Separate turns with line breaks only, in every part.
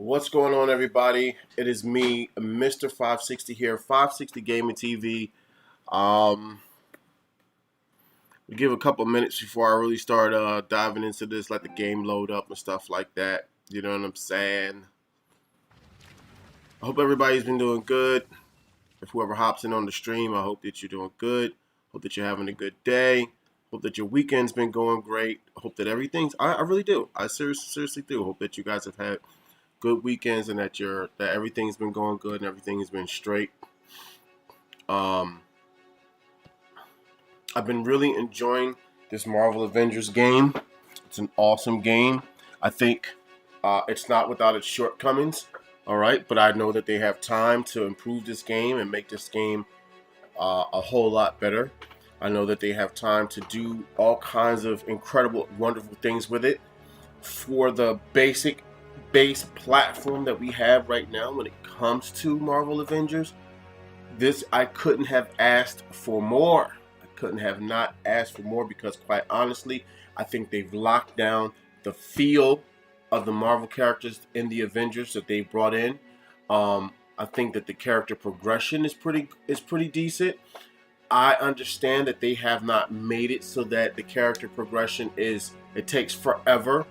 What's going on, everybody? It is me, Mr. 560 here, 560 Gaming TV. We give a couple minutes before I really start diving into this, let the game load up and stuff like that. You know what I'm saying? I hope everybody's been doing good. If whoever hops in on the stream, I hope that you're doing good. Hope that you're having a good day. Hope that your weekend's been going great. I hope that I really do. I seriously do. Hope that you guys have had good weekends and that everything's been going good and everything has been straight. Um, I've been really enjoying this Marvel Avengers game. It's an awesome game. I think it's not without its shortcomings. All right, but I know that they have time to improve this game and make this game a whole lot better. I know that they have time to do all kinds of incredible, wonderful things with it. For the base platform that we have right now when it comes to Marvel Avengers, I couldn't have asked for more. I couldn't have not asked for more because, quite honestly, I think they've locked down the feel of the Marvel characters in the Avengers that they brought in. I think that the character progression is pretty decent. I understand that they have not made it so that the character progression it takes forever,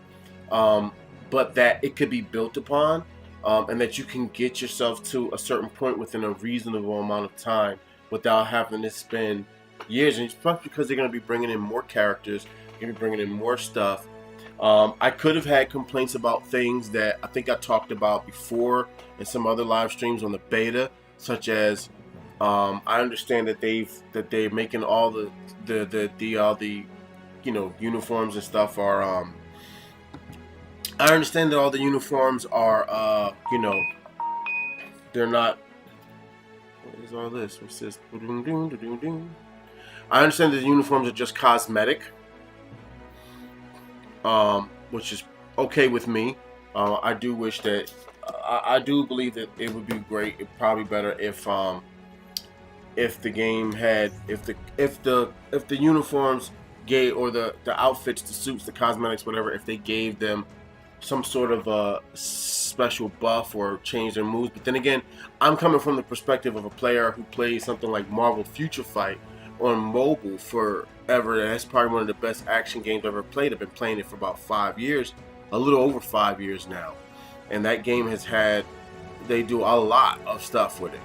but that it could be built upon, and that you can get yourself to a certain point within a reasonable amount of time without having to spend years. And it's because they're going to be bringing in more characters, they're going to be bringing in more stuff. I could have had complaints about things that I think I talked about before in some other live streams on the beta, such as I understand that they're making all the uniforms and stuff are. I understand that all the uniforms are they're not. What is all this? What's this? I understand that the uniforms are just cosmetic. Which is okay with me. I do wish that I do believe that it would be great. It'd probably better if the game had if the uniforms gave, or the outfits, the suits, the cosmetics, whatever, if they gave them some sort of a special buff or change their moves. But then again, I'm coming from the perspective of a player who plays something like Marvel Future Fight on mobile forever. That's probably one of the best action games I've ever played. I've been playing it for about 5 years, a little over 5 years now. And that game they do a lot of stuff with it.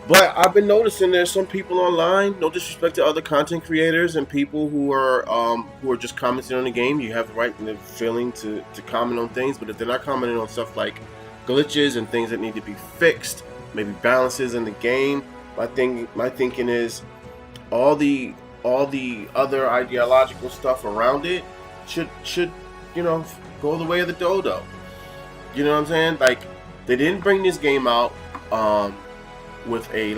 But I've been noticing there's some people online, no disrespect to other content creators and people who are just commenting on the game. You have the right and the feeling to comment on things, but if they're not commenting on stuff like glitches and things that need to be fixed, maybe balances in the game, my thinking is all the other ideological stuff around it should go the way of the dodo. You know what I'm saying? Like, they didn't bring this game out with a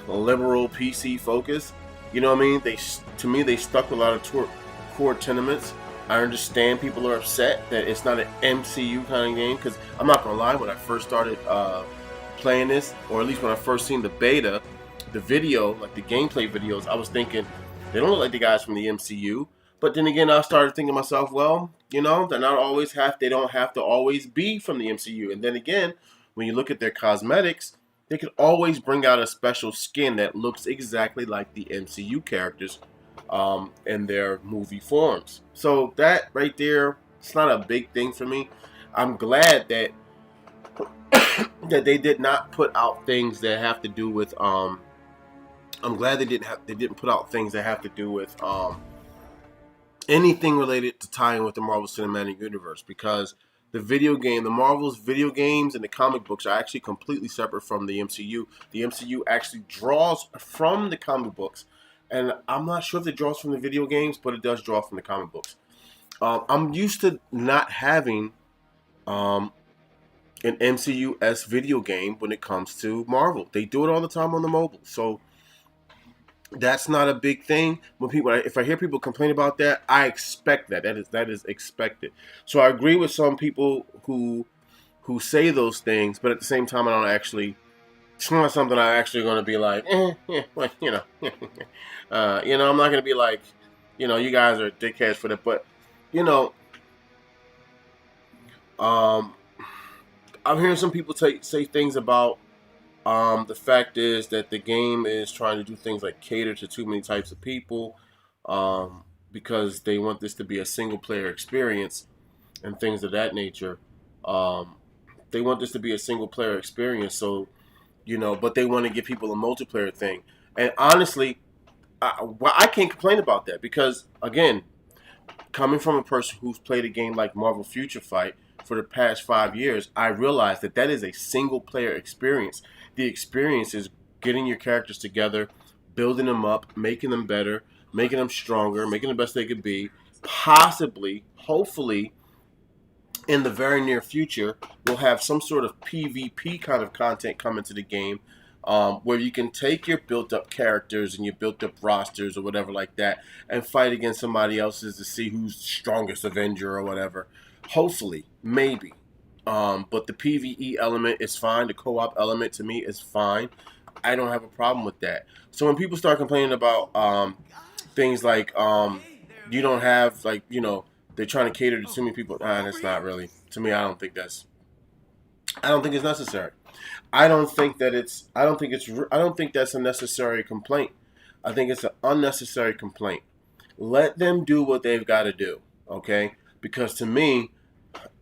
liberal PC focus. You know what I mean? They stuck a lot of core tenements. I understand people are upset that it's not an MCU kind of game, because I'm not gonna lie, when I first started playing this, or at least when I first seen the beta, the video, like the gameplay videos, I was thinking they don't look like the guys from the MCU. But then again, I started thinking to myself, well, they don't have to always be from the MCU. And then again, when you look at their cosmetics, they could always bring out a special skin that looks exactly like the MCU characters in their movie forms. So that right there, it's not a big thing for me. I'm glad that that they did not put out things that have to do with I'm glad they didn't put out things that have to do with anything related to tying with the Marvel Cinematic Universe, because the Marvel's video games and the comic books are actually completely separate from the MCU. The MCU actually draws from the comic books, and I'm not sure if it draws from the video games, but it does draw from the comic books. I'm used to not having an MCU-esque video game when it comes to Marvel. They do it all the time on the mobile, so that's not a big thing. If I hear people complain about that, I expect that. That is expected. So I agree with some people who say those things, but at the same time, it's not something I'm actually going to be like, well, I'm not going to be like, you guys are dickheads for that. But Um, I'm hearing some people say things about the fact is that the game is trying to do things like cater to too many types of people because they want this to be a single player experience and things of that nature. Um, they want this to be a single player experience, so but they want to give people a multiplayer thing. And honestly, I can't complain about that because again, coming from a person who's played a game like Marvel Future Fight for the past 5 years, I realized that that is a single player experience. The experience is getting your characters together, building them up, making them better, making them stronger, making the best they could be. Possibly, hopefully, in the very near future, we'll have some sort of PvP kind of content come into the game where you can take your built up characters and your built up rosters or whatever like that and fight against somebody else's to see who's the strongest Avenger or whatever. Hopefully, maybe. But the PvE element is fine. The co op element to me is fine. I don't have a problem with that. So when people start complaining about things like you don't have they're trying to cater to too many people. That's not really to me. I don't think it's necessary. I don't think that it's. I don't think it's. I don't think that's a necessary complaint. I think it's an unnecessary complaint. Let them do what they've got to do. Okay, because to me,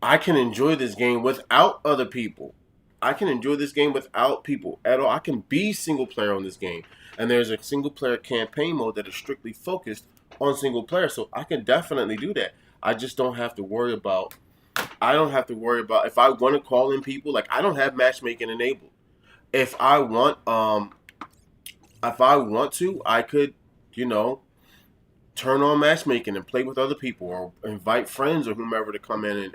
I can enjoy this game without other people. I can enjoy this game without people at all. I can be single player on this game. And there's a single player campaign mode that is strictly focused on single player. So I can definitely do that. I just don't have to worry about if I want to call in people, like I don't have matchmaking enabled. If I want to, I could, you know, turn on matchmaking and play with other people or invite friends or whomever to come in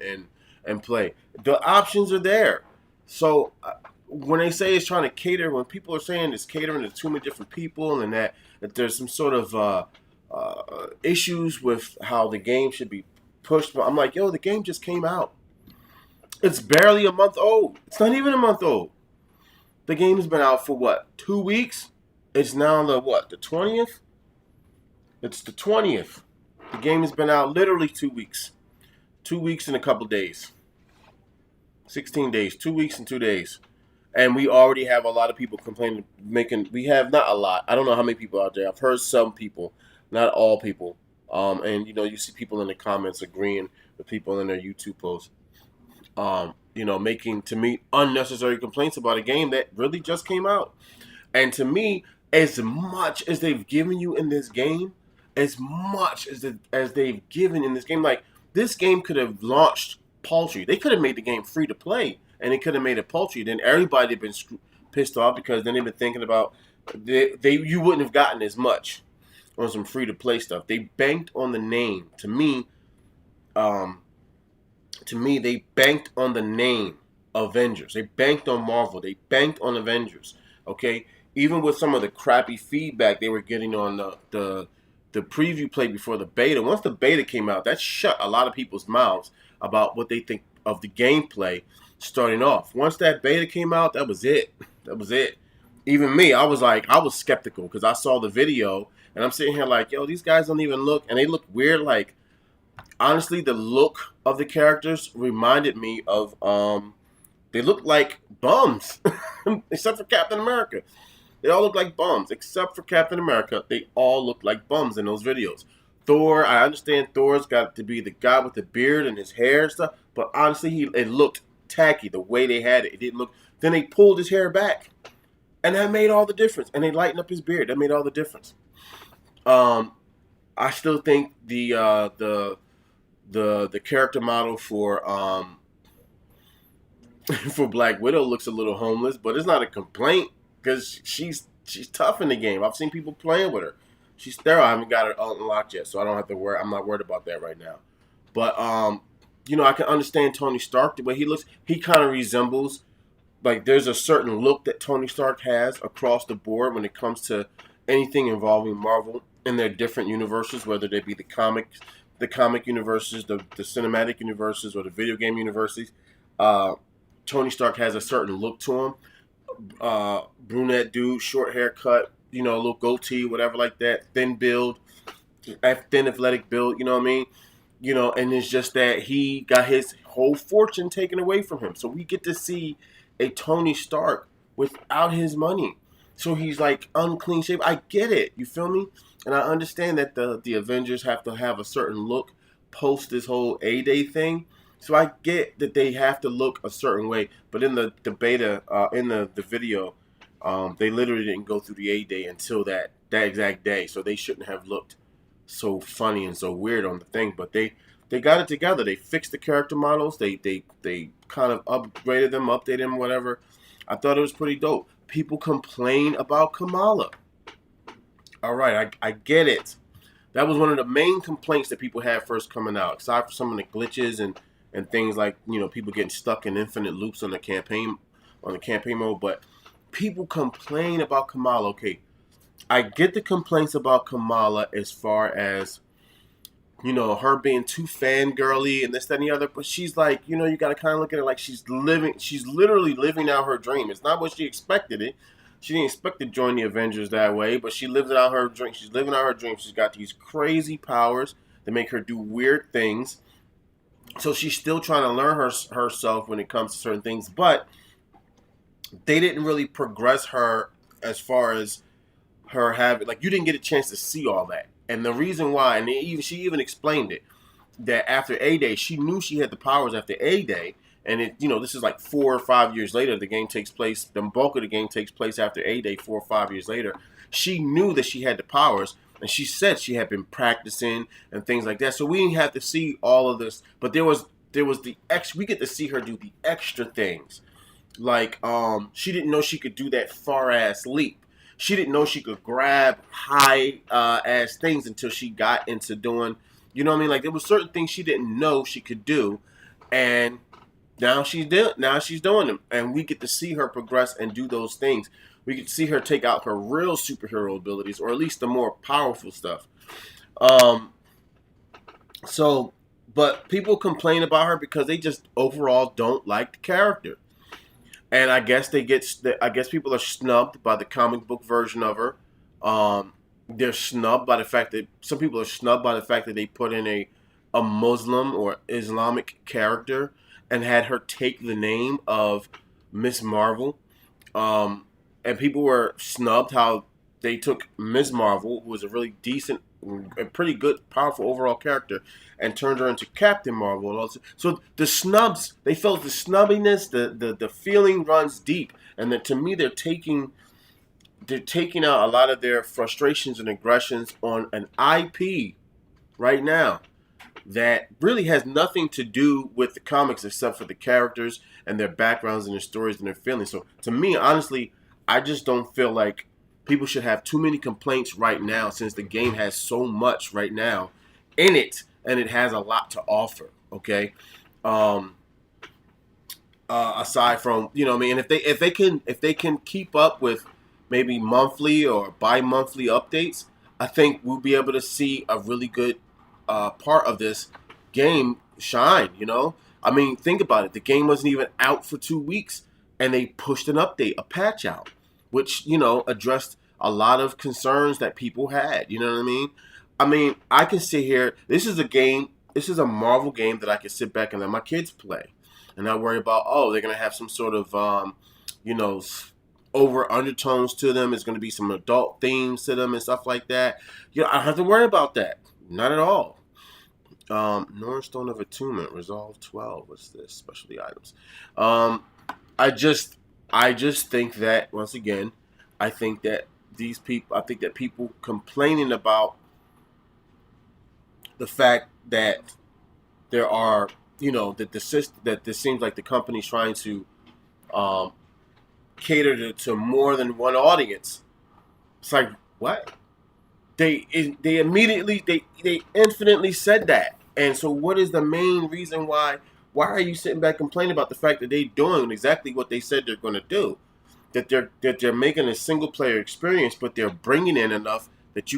and play. The options are there. So when they say it's trying to cater, when people are saying it's catering to too many different people and that there's some sort of issues with how the game should be pushed, I'm like, yo, the game just came out. It's barely a month old. It's not even a month old. The game has been out for what, 2 weeks? It's now the what, the 20th? It's the 20th. The game has been out literally 2 weeks. 2 weeks and a couple days. 16 days. 2 weeks and 2 days. And we already have a lot of people complaining, we have not a lot. I don't know how many people out there. I've heard some people, not all people. And you see people in the comments agreeing with people in their YouTube posts. Making to me unnecessary complaints about a game that really just came out. And to me, as much as they've given you in this game, as much as they've given in this game, like this game could have launched paltry. They could have made the game free to play, and they could have made it paltry. Then everybody had been pissed off because then they've been thinking about you wouldn't have gotten as much on some free to play stuff. They banked on the name. To me, they banked on the name Avengers. They banked on Marvel. They banked on Avengers. Okay, even with some of the crappy feedback they were getting on the preview play before the beta. Once the beta came out, that shut a lot of people's mouths about what they think of the gameplay starting off. Once that beta came out, that was it. That was it. Even me, I was skeptical because I saw the video and I'm sitting here like, yo, these guys don't even look, and they look weird. Like, honestly, the look of the characters reminded me of they look like bums, except for Captain America. They all look like bums, except for Captain America. They all look like bums in those videos. Thor, I understand Thor's got to be the guy with the beard and his hair and stuff, but honestly, it looked tacky the way they had it. It didn't look. Then they pulled his hair back, and that made all the difference. And they lightened up his beard. That made all the difference. I still think the character model for for Black Widow looks a little homeless, but it's not a complaint because she's tough in the game. I've seen people playing with her. She's sterile. I haven't got her unlocked yet, so I don't have to worry. I'm not worried about that right now. But I can understand Tony Stark the way he looks. He kind of resembles, like, there's a certain look that Tony Stark has across the board when it comes to anything involving Marvel in their different universes, whether they be the comic universes, the cinematic universes, or the video game universes. Tony Stark has a certain look to him. Brunette dude, short haircut, a little goatee, whatever like that, thin build, thin athletic build, you know what I mean? And it's just that he got his whole fortune taken away from him. So we get to see a Tony Stark without his money. So he's like unclean shape. I get it. You feel me? And I understand that the Avengers have to have a certain look post this whole A-Day thing. So I get that they have to look a certain way. But in the beta, in the video, they literally didn't go through the A-Day until that exact day. So they shouldn't have looked so funny and so weird on the thing, but they got it together. They fixed the character models. They kind of upgraded them, updated them, whatever. I thought it was pretty dope. People complain about Kamala. All right, I get it. That was one of the main complaints that people had first coming out, aside from some of the glitches and things like people getting stuck in infinite loops on the campaign mode. But people complain about Kamala. Okay, I get the complaints about Kamala as far as, her being too fangirly and this, that, and the other. But she's like, you got to kind of look at it like she's literally living out her dream. It's not what she expected it. She didn't expect to join the Avengers that way, but she lives out her dream. She's living out her dream. She's got these crazy powers that make her do weird things. So she's still trying to learn herself when it comes to certain things. But they didn't really progress her as far as her having, like, you didn't get a chance to see all that. And the reason why, and she even explained it, that after A-Day, she knew she had the powers after A-Day, and this is like 4 or 5 years later. The game takes place, the bulk of the game takes place after A-Day, 4 or 5 years later. She knew that she had the powers, and she said she had been practicing and things like that. So we didn't have to see all of this, but there was the we get to see her do the extra things, like she didn't know she could do that far ass leap. She didn't know she could grab high ass things until she got into doing, you know what I mean? Like, there were certain things she didn't know she could do, and now she's doing them, and we get to see her progress and do those things. We get to see her take out her real superhero abilities, or at least the more powerful stuff. So, but people complain about her because they just overall don't like the character. And I guess people are snubbed by the comic book version of her. They're snubbed by the fact that some people are snubbed by the fact that they put in a Muslim or Islamic character and had her take the name of Miss Marvel. And people were snubbed how they took Ms. Marvel, who was a really decent and pretty good, powerful overall character, and turned her into Captain Marvel. And also, so the snubs, they felt the snubbiness, the feeling runs deep, and that, to me, they're taking out a lot of their frustrations and aggressions on an IP right now that really has nothing to do with the comics except for the characters and their backgrounds and their stories and their feelings. So to me, honestly, I just don't feel like people should have too many complaints right now, since the game has so much right now in it, and it has a lot to offer. Okay, aside from, what I mean, if they can keep up with maybe monthly or bi-monthly updates, I think we'll be able to see a really good part of this game shine. I mean, think about it. The game wasn't even out for 2 weeks, and they pushed an update, a patch out, which addressed a lot of concerns that people had. You know what I mean? I mean, I can sit here. This is a Marvel game that I can sit back and let my kids play, and not worry about, they're gonna have some sort of over undertones to them. It's gonna be some adult themes to them and stuff like that. I don't have to worry about that. Not at all. North Stone of Attunement, Resolve 12. What's this? Specialty items. I just think that, once again, I think that people complaining about the fact that there are, that this seems like the company's trying to cater to more than one audience. It's like, what? They immediately, they infinitely said that. And so what is the main reason why are you sitting back complaining about the fact that they're doing exactly what they said they're going to do? That they're making a single player experience, but they're bringing in enough that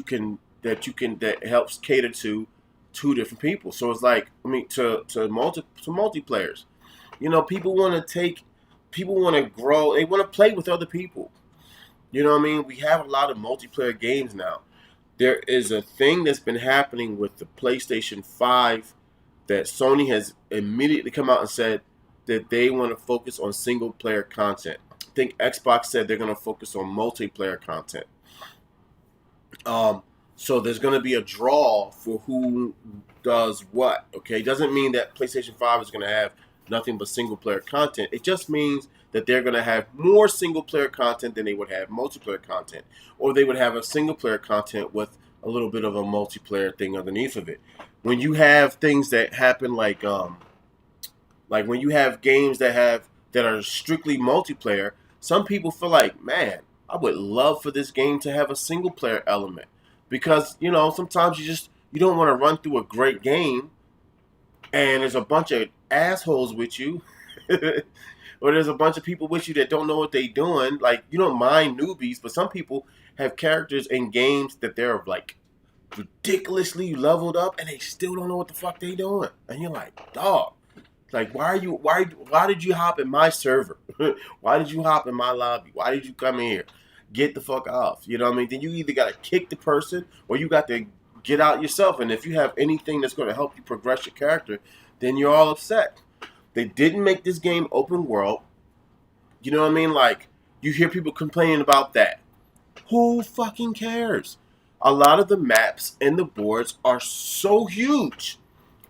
helps cater to 2 different people. So it's like, I mean, to multiplayers. People want to grow. They want to play with other people. You know what I mean? We have a lot of multiplayer games now. There is a thing that's been happening with the PlayStation 5 that Sony has immediately come out and said that they want to focus on single player content. I think Xbox said they're going to focus on multiplayer content. Um, so there's going to be a draw for who does what. Okay, doesn't mean that PlayStation 5 is going to have nothing but single player content. It just means that they're going to have more single player content than they would have multiplayer content, or they would have a single player content with a little bit of a multiplayer thing underneath of it. When you have things that happen like when you have games that are strictly multiplayer, some people feel like, man, I would love for this game to have a single player element, because sometimes you don't want to run through a great game and there's a bunch of assholes with you, or there's a bunch of people with you that don't know what they're doing. Like, you don't mind newbies, but some people have characters in games that they're like ridiculously leveled up and they still don't know what the fuck they doing, and you're like, dog. Like, why did you hop in my server? Why did you hop in my lobby? Why did you come in here? Get the fuck off. You know what I mean? Then you either got to kick the person or you got to get out yourself. And if you have anything that's going to help you progress your character, then you're all upset. They didn't make this game open world. You know what I mean? Like, you hear people complaining about that. Who fucking cares? A lot of the maps and the boards are so huge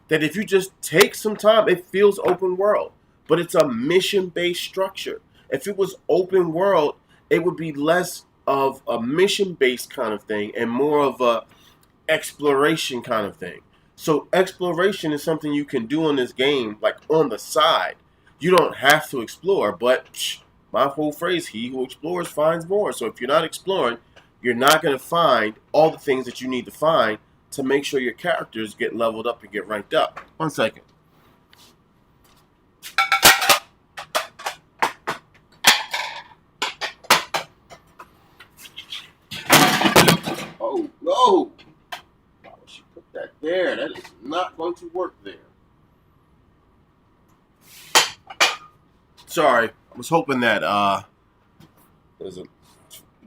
that if you just take some time, it feels open world. But it's a mission-based structure. If it was open world, it would be less of a mission-based kind of thing and more of a exploration kind of thing. So exploration is something you can do in this game, like on the side. You don't have to explore, but my whole phrase, he who explores finds more. So if you're not exploring, you're not going to find all the things that you need to find to make sure your characters get leveled up and get ranked up. 1 second. Oh, no! Why would she put that there? That is not going to work there. Sorry. I was hoping that there's a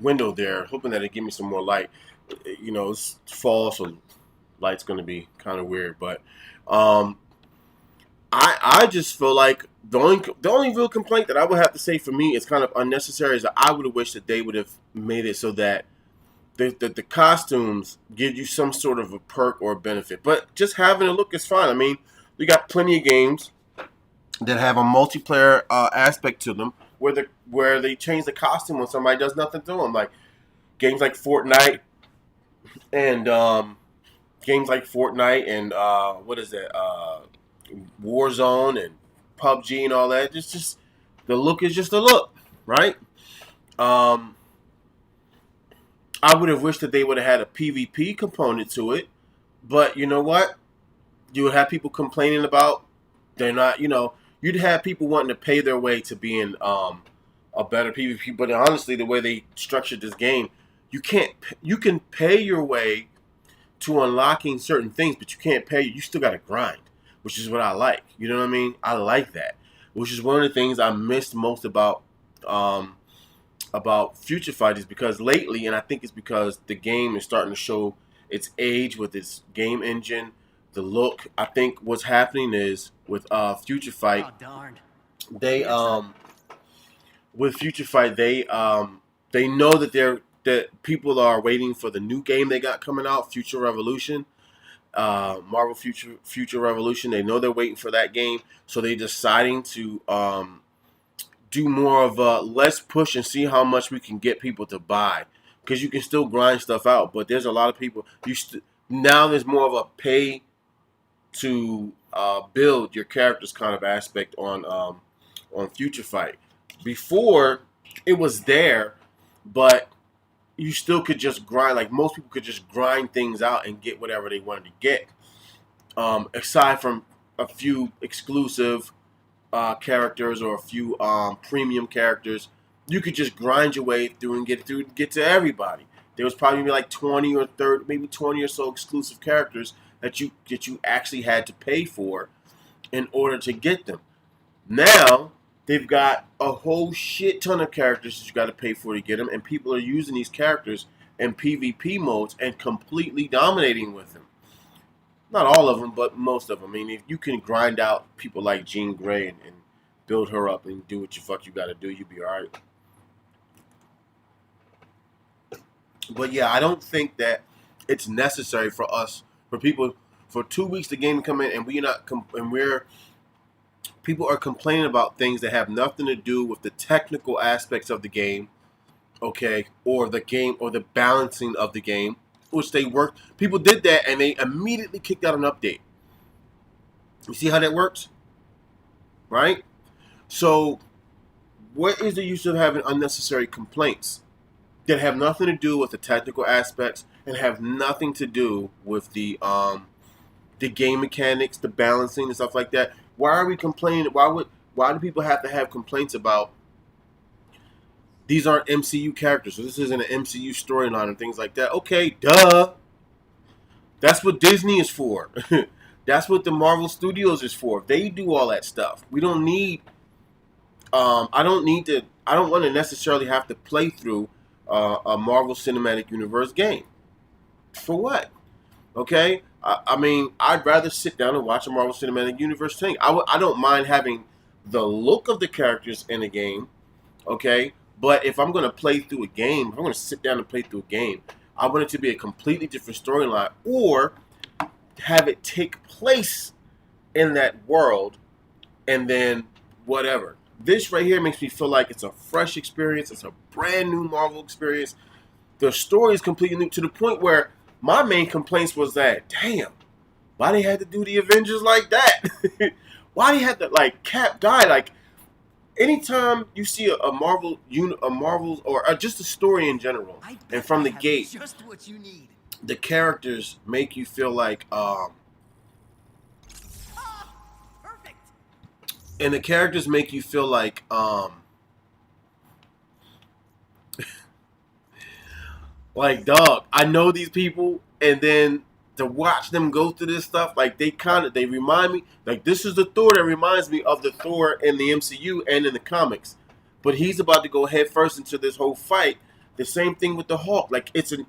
window there, hoping that it'd give me some more light. It's fall, so light's going to be kind of weird, but I just feel like the only real complaint that I would have to say for me is kind of unnecessary is that I would have wished that they would have made it so that the costumes give you some sort of a perk or a benefit. But just having a look is fine. I mean, we got plenty of games that have a multiplayer aspect to them where they change the costume when somebody does nothing to them, like games like Fortnite and what is that? Warzone and PUBG and all that. It's just the look is just a look, right? I would have wished that they would have had a PvP component to it, but you know what? You would have people complaining about they're not. You'd have people wanting to pay their way to being a better PvP. But honestly, the way they structured this game, you can pay your way to unlocking certain things, but you can't pay. You still got to grind, which is what I like. You know what I mean? I like that, which is one of the things I missed most about Future Fight is because lately, and I think it's because the game is starting to show its age with its game engine, the look. I think what's happening is with Future Fight, they with Future Fight they know that people are waiting for the new game they got coming out, Future Revolution, Marvel Future Revolution. They know they're waiting for that game, so they're deciding to do more of a let's push and see how much we can get people to buy, because you can still grind stuff out, but there's a lot of people now there's more of a pay to build your characters kind of aspect on Future Fight. Before it was there, but you still could just grind. Like most people could just grind things out and get whatever they wanted to get. Aside from a few exclusive characters or a few premium characters, you could just grind your way through and get to everybody. There was probably like 20 or 30, maybe 20 or so exclusive characters that you actually had to pay for in order to get them. Now they've got a whole shit ton of characters that you got to pay for to get them, and people are using these characters in PvP modes and completely dominating with them. Not all of them, but most of them. I mean, if you can grind out people like Jean Grey and build her up and do what you fuck you got to do, you'll be all right. But yeah, I don't think that it's necessary for us, for people, for 2 weeks the game to come in and we're people are complaining about things that have nothing to do with the technical aspects of the game, okay, or the game or the balancing of the game, which they worked. People did that and they immediately kicked out an update. You see how that works, right? So, what is the use of having unnecessary complaints that have nothing to do with the technical aspects and have nothing to do with the game mechanics, the balancing and stuff like that? Why are we complaining? Why do people have to have complaints about these aren't MCU characters, so this isn't an MCU storyline and things like that? Okay, duh. That's what Disney is for. That's what the Marvel Studios is for. They do all that stuff. We don't need. I don't need to. I don't want to necessarily have to play through a Marvel Cinematic Universe game. For what? Okay. I mean, I'd rather sit down and watch a Marvel Cinematic Universe thing. I don't mind having the look of the characters in a game. Okay. But if I'm going to play through a game, if I'm going to sit down and play through a game, I want it to be a completely different storyline, or have it take place in that world and then whatever. This right here makes me feel like it's a fresh experience. It's a brand new Marvel experience. The story is completely new to the point where my main complaints was that, damn, why they had to do the Avengers like that? Why they had to, like, Cap die? Like, anytime you see a Marvel, or just a story in general, and from the gate,
just what you need.
the characters make you feel like,
Perfect.
and the characters make you feel like, dog, I know these people, and then to watch them go through this stuff, like they remind me, like this is the Thor that reminds me of the Thor in the MCU and in the comics, but he's about to go head first into this whole fight. The same thing with the Hulk, like it's an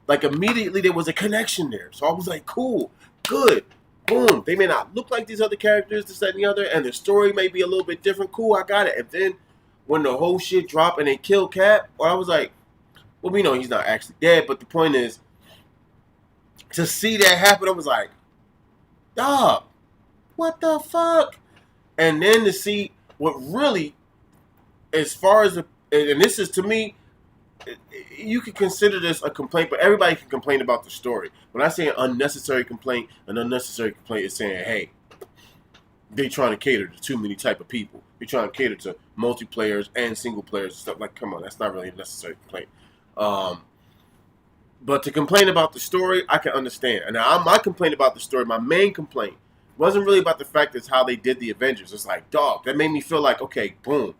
like immediately there was a connection there, so I was like, cool, good, boom. They may not look like these other characters, this, that, and the other, and the story may be a little bit different. Cool, I got it. And then when the whole shit dropped and they killed Cap, well, I was like, well, we know he's not actually dead, but the point is, to see that happen, I was like, dog, what the fuck? And then to see what really, as far as, and this is to me, you could consider this a complaint, but everybody can complain about the story. When I say an unnecessary complaint is saying, hey, they trying to cater to too many type of people. They're trying to cater to multiplayers and single players and stuff. Like, come on, that's not really a necessary complaint. But to complain about the story, I can understand. And now my complaint about the story, my main complaint, wasn't really about the fact that's how they did the Avengers. It's like, dog, that made me feel like, okay, boom,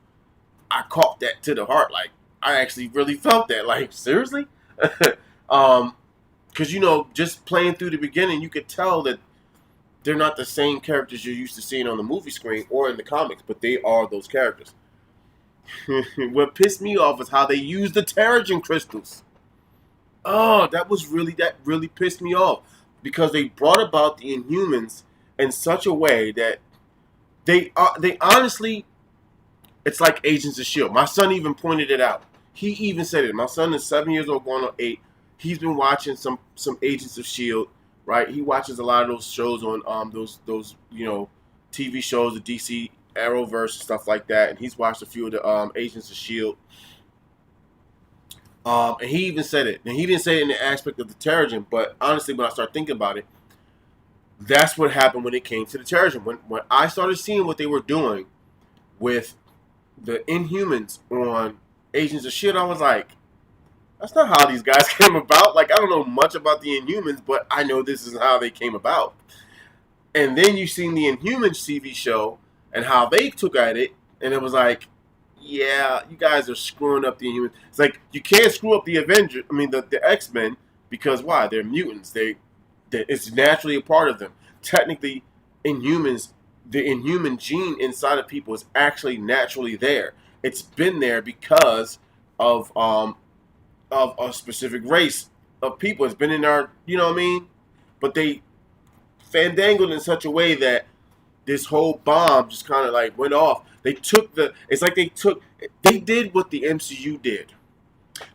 I caught that to the heart. Like, I actually really felt that. Like, seriously? Because, just playing through the beginning, you could tell that they're not the same characters you're used to seeing on the movie screen or in the comics, but they are those characters. What pissed me off is how they used the Terrigen crystals. Oh, that really pissed me off, because they brought about the Inhumans in such a way that they honestly, it's like Agents of Shield. My son even pointed it out. He even said it. My son is 7 years old, going on 8. He's been watching some Agents of Shield, right? He watches a lot of those shows on those TV shows, the DC Arrowverse and stuff like that, and he's watched a few of the Agents of Shield. And he even said it. And he didn't say it in the aspect of the Terrigen, but honestly, when I start thinking about it, that's what happened when it came to the Terrigen. When I started seeing what they were doing with the Inhumans on Agents of S.H.I.E.L.D., I was like, that's not how these guys came about. Like, I don't know much about the Inhumans, but I know this is how they came about. And then you seen the Inhumans TV show and how they took at it, and it was like, yeah, you guys are screwing up the Inhumans. It's like, you can't screw up the Avengers, the X-Men, because why? They're mutants. It's naturally a part of them. Technically, Inhumans, the Inhuman gene inside of people is actually naturally there. It's been there because of a specific race of people. It's been in our, you know what I mean? But they fandangled in such a way that this whole bomb just kind of like went off. They took the. It's like they did what the MCU did.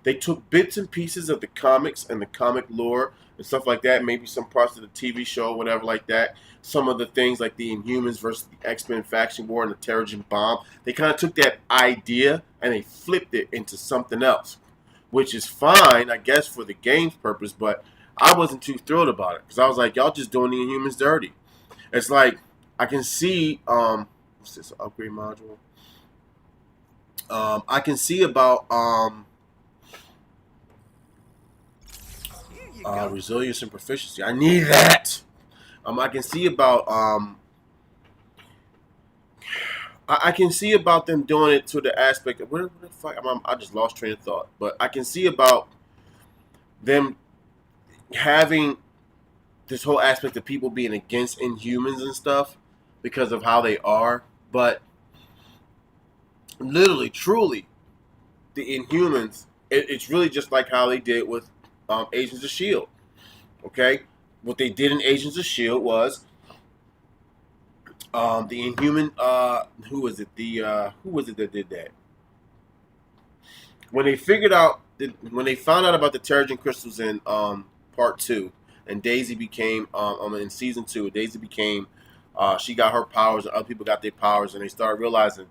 They took bits and pieces of the comics and the comic lore and stuff like that. Maybe some parts of the TV show, whatever like that. Some of the things like the Inhumans versus the X-Men faction war and the Terrigen bomb. They kind of took that idea and they flipped it into something else, which is fine, I guess, for the game's purpose. But I wasn't too thrilled about it because I was like, y'all just doing the Inhumans dirty. It's like I can see what's this upgrade module? I can see about
Here you go.
resilience and proficiency. I need that. I can see about I can see about them doing it to the aspect of what the fuck. I just lost train of thought, but I can see about them having this whole aspect of people being against Inhumans and stuff because of how they are. But literally, truly, the Inhumans, it's really just like how they did with Agents of S.H.I.E.L.D. Okay? What they did in Agents of S.H.I.E.L.D. was the Inhuman, who was it? Who was it that did that? When they figured out, when they found out about the Terrigen crystals in part 2, and Daisy became, in season 2, Daisy became, she got her powers, and other people got their powers, and they started realizing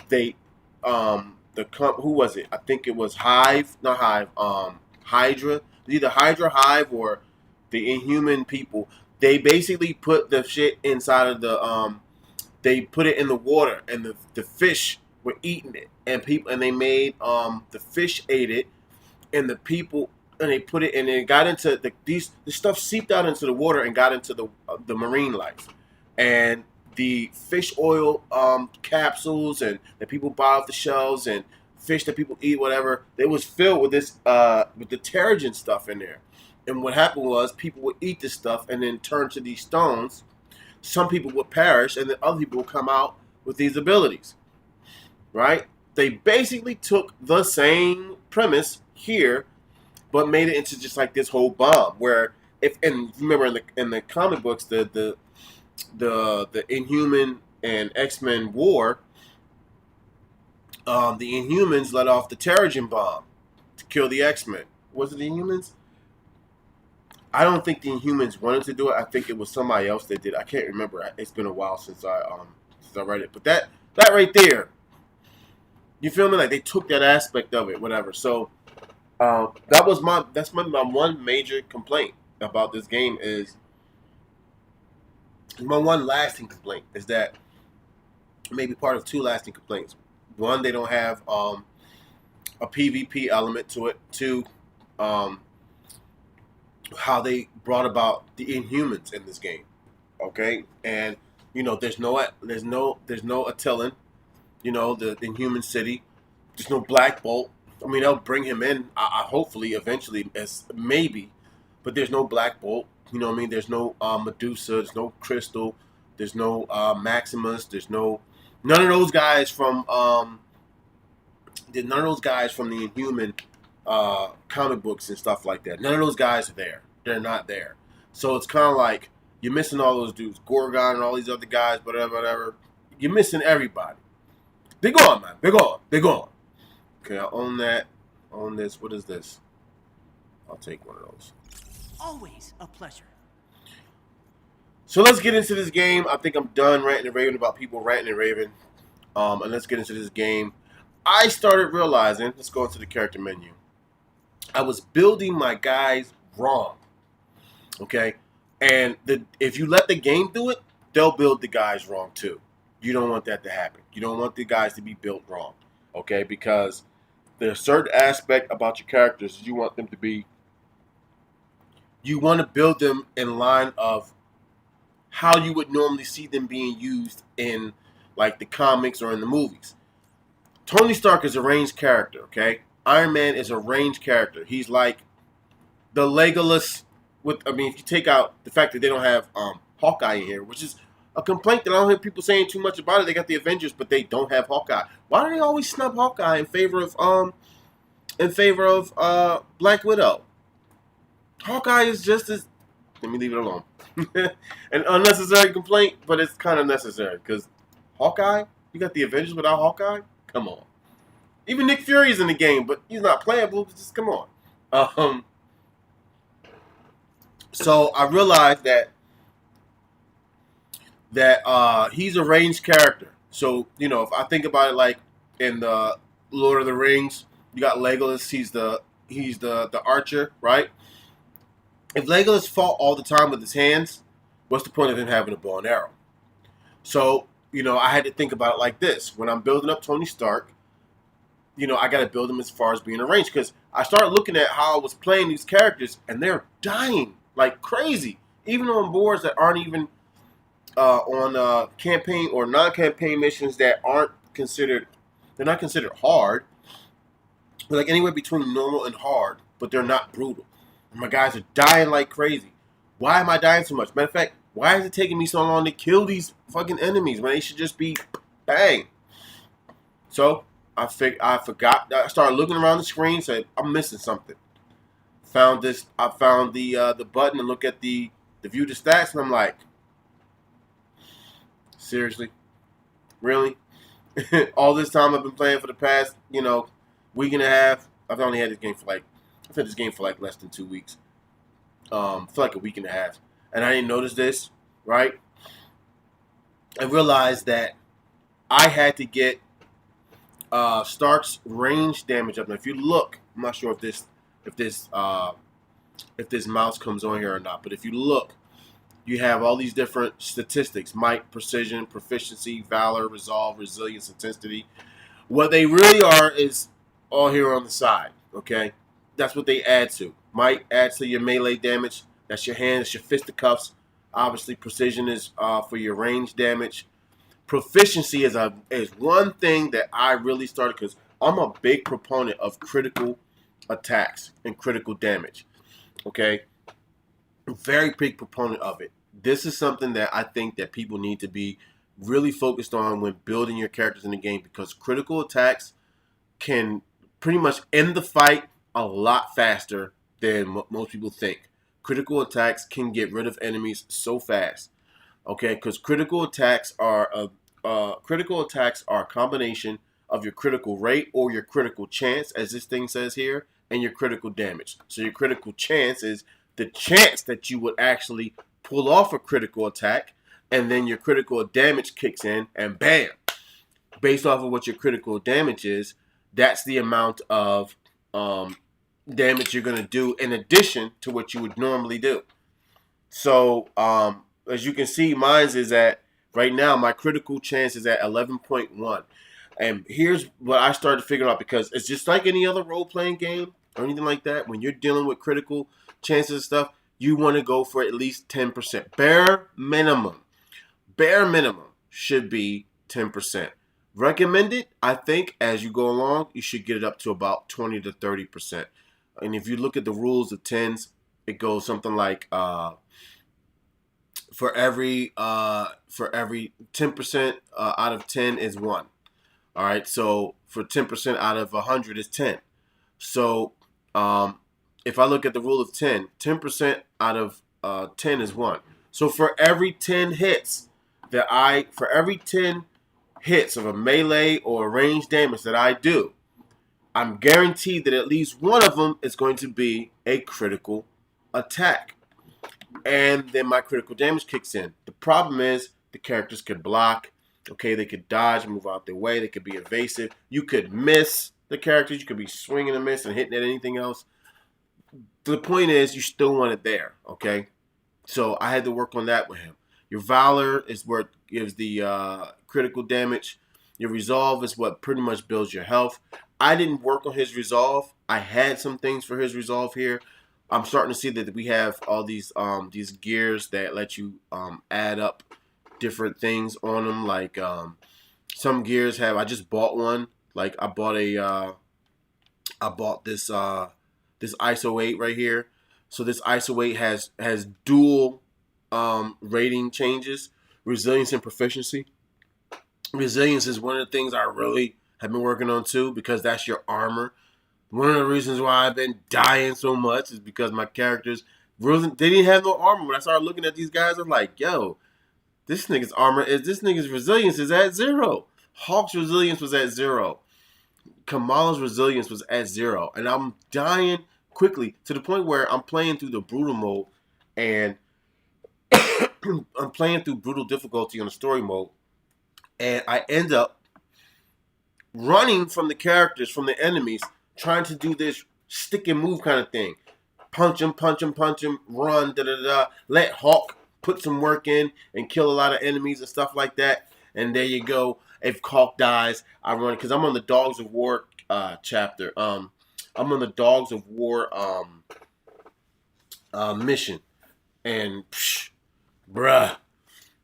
they, who was it? I think it was Hydra. Either Hydra, Hive, or the Inhuman people. They basically put the shit inside of the, they put it in the water, and the fish were eating it, and they made, the fish ate it, and the people, and they put it, and it got into the stuff seeped out into the water and got into the marine life, and the fish oil capsules and that people buy off the shelves and fish that people eat, whatever, it was filled with this with the Terrigen stuff in there. And what happened was people would eat this stuff and then turn to these stones. Some people would perish, and then other people would come out with these abilities. Right? They basically took the same premise here, but made it into just like this whole bomb. Where and remember in the comic books, the Inhuman and X-Men war, the Inhumans let off the Terrigen bomb to kill the X-Men. Was it the Inhumans? I don't think the Inhumans wanted to do it. I think it was somebody else that did. I can't remember. It's been a while since I read it. But that right there, you feel me? Like they took that aspect of it, whatever. So that's my one major complaint about this game is my one lasting complaint is that maybe part of two lasting complaints. One, they don't have a PvP element to it. Two, how they brought about the Inhumans in this game. Okay, and you know there's no Attilan, you know, the Inhuman city. There's no Black Bolt. I mean, they'll bring him in, hopefully, eventually, as maybe, but there's no Black Bolt. You know what I mean? There's no Medusa. There's no Crystal. There's no Maximus. There's none of those guys from the Inhuman comic books and stuff like that. None of those guys are there. They're not there. So it's kind of like you're missing all those dudes, Gorgon and all these other guys, whatever. You're missing everybody. They're gone, man. They're gone. Okay, I own that. I own this. What is this? I'll take one of those.
Always a pleasure.
So let's get into this game. I think I'm done ranting and raving about people ranting and raving. And let's get into this game. I started realizing, let's go into the character menu. I was building my guys wrong. Okay? And if you let the game do it, they'll build the guys wrong too. You don't want that to happen. You don't want the guys to be built wrong. Okay? Because there's a certain aspect about your characters you want them to be. You want to build them in line of how you would normally see them being used in like the comics or in the movies. Tony Stark is a ranged character, okay? Iron Man is a ranged character. He's like the Legolas if you take out the fact that they don't have Hawkeye in here, which is a complaint that I don't hear people saying too much about it. They got the Avengers, but they don't have Hawkeye. Why do they always snub Hawkeye in favor of Black Widow? Hawkeye is just as Let me leave it alone. An unnecessary complaint, but it's kind of necessary because Hawkeye. You got the Avengers without Hawkeye? Come on. Even Nick Fury's in the game, but he's not playable. Just come on. Um, so I realized that he's a ranged character. So if I think about it, like in the Lord of the Rings, you got Legolas. He's the archer, right? If Legolas fought all the time with his hands, what's the point of him having a bow and arrow? So I had to think about it like this: when I'm building up Tony Stark, I got to build him as far as being a range because I started looking at how I was playing these characters, and they're dying like crazy, even on boards that aren't even on campaign or non-campaign missions that aren't considered. They're not considered hard. They're like anywhere between normal and hard, but they're not brutal. My guys are dying like crazy. Why am I dying so much? Matter of fact, why is it taking me so long to kill these fucking enemies when they should just be bang? So I forgot. I started looking around the screen, said I'm missing something. Found this. I found the button and look at the view the stats, and I'm like, seriously, really? All this time I've been playing for the past week and a half. I've only had this game for less than 2 weeks. For like a week and a half, and I didn't notice this, right? I realized that I had to get Stark's range damage up. Now, if you look, I'm not sure if this mouse comes on here or not, but if you look, you have all these different statistics: might, precision, proficiency, valor, resolve, resilience, intensity. What they really are is all here on the side. Okay, that's what they add to. Might adds to your melee damage. That's your hand. That's your fisticuffs. Obviously, precision is for your range damage. Proficiency is one thing that I really started because I'm a big proponent of critical attacks and critical damage. Okay, very big proponent of it. This is something that I think that people need to be really focused on when building your characters in the game because critical attacks can pretty much end the fight a lot faster than most people think. Critical attacks can get rid of enemies so fast, okay? Because critical attacks are a combination of your critical rate or your critical chance, as this thing says here, and your critical damage. So your critical chance is the chance that you would actually pull off a critical attack, and then your critical damage kicks in, and bam! Based off of what your critical damage is, that's the amount of damage you're going to do in addition to what you would normally do. So, as you can see, mine's is at, right now, my critical chance is at 11.1. And here's what I started figuring out, because it's just like any other role-playing game or anything like that. When you're dealing with critical chances and stuff, you want to go for at least 10%. Bare minimum should be 10%. Recommended, I think, as you go along, you should get it up to about 20 to 30%. And if you look at the rules of tens, it goes something like for every 10% out of 10 is 1. All right, so for 10% out of 100 is 10. So if I look at the rule of 10, 10% out of 10 is 1. So for every 10 hits of a melee or range damage that I do, I'm guaranteed that at least one of them is going to be a critical attack. And then my critical damage kicks in. The problem is the characters could block. Okay, they could dodge, move out their way. They could be evasive. You could miss the characters. You could be swinging and miss and hitting at anything else. The point is you still want it there, okay? So I had to work on that with him. Your Valor is where it gives the critical damage. Your Resolve is what pretty much builds your health. I didn't work on his Resolve. I had some things for his Resolve here. I'm starting to see that we have all these gears that let you add up different things on them. Like some gears have. I just bought one. Like I bought this ISO 8 right here. So this ISO 8 has dual rating changes, resilience and proficiency. Resilience is one of the things I really have been working on too, because that's your armor. One of the reasons why I've been dying so much is because my characters, They didn't have no armor. When I started looking at these guys, I'm like, yo, this nigga's resilience is at 0. Hawk's resilience was at 0. Kamala's resilience was at 0. And I'm dying quickly to the point where I'm playing through the brutal mode and I'm playing through brutal difficulty on the story mode. And I end up running from the characters, from the enemies, trying to do this stick and move kind of thing. Punch him, run, da-da-da. Let Hawk put some work in and kill a lot of enemies and stuff like that. And there you go. If Hawk dies, I run, because I'm on the Dogs of War chapter. I'm on the Dogs of War mission. And, bruh,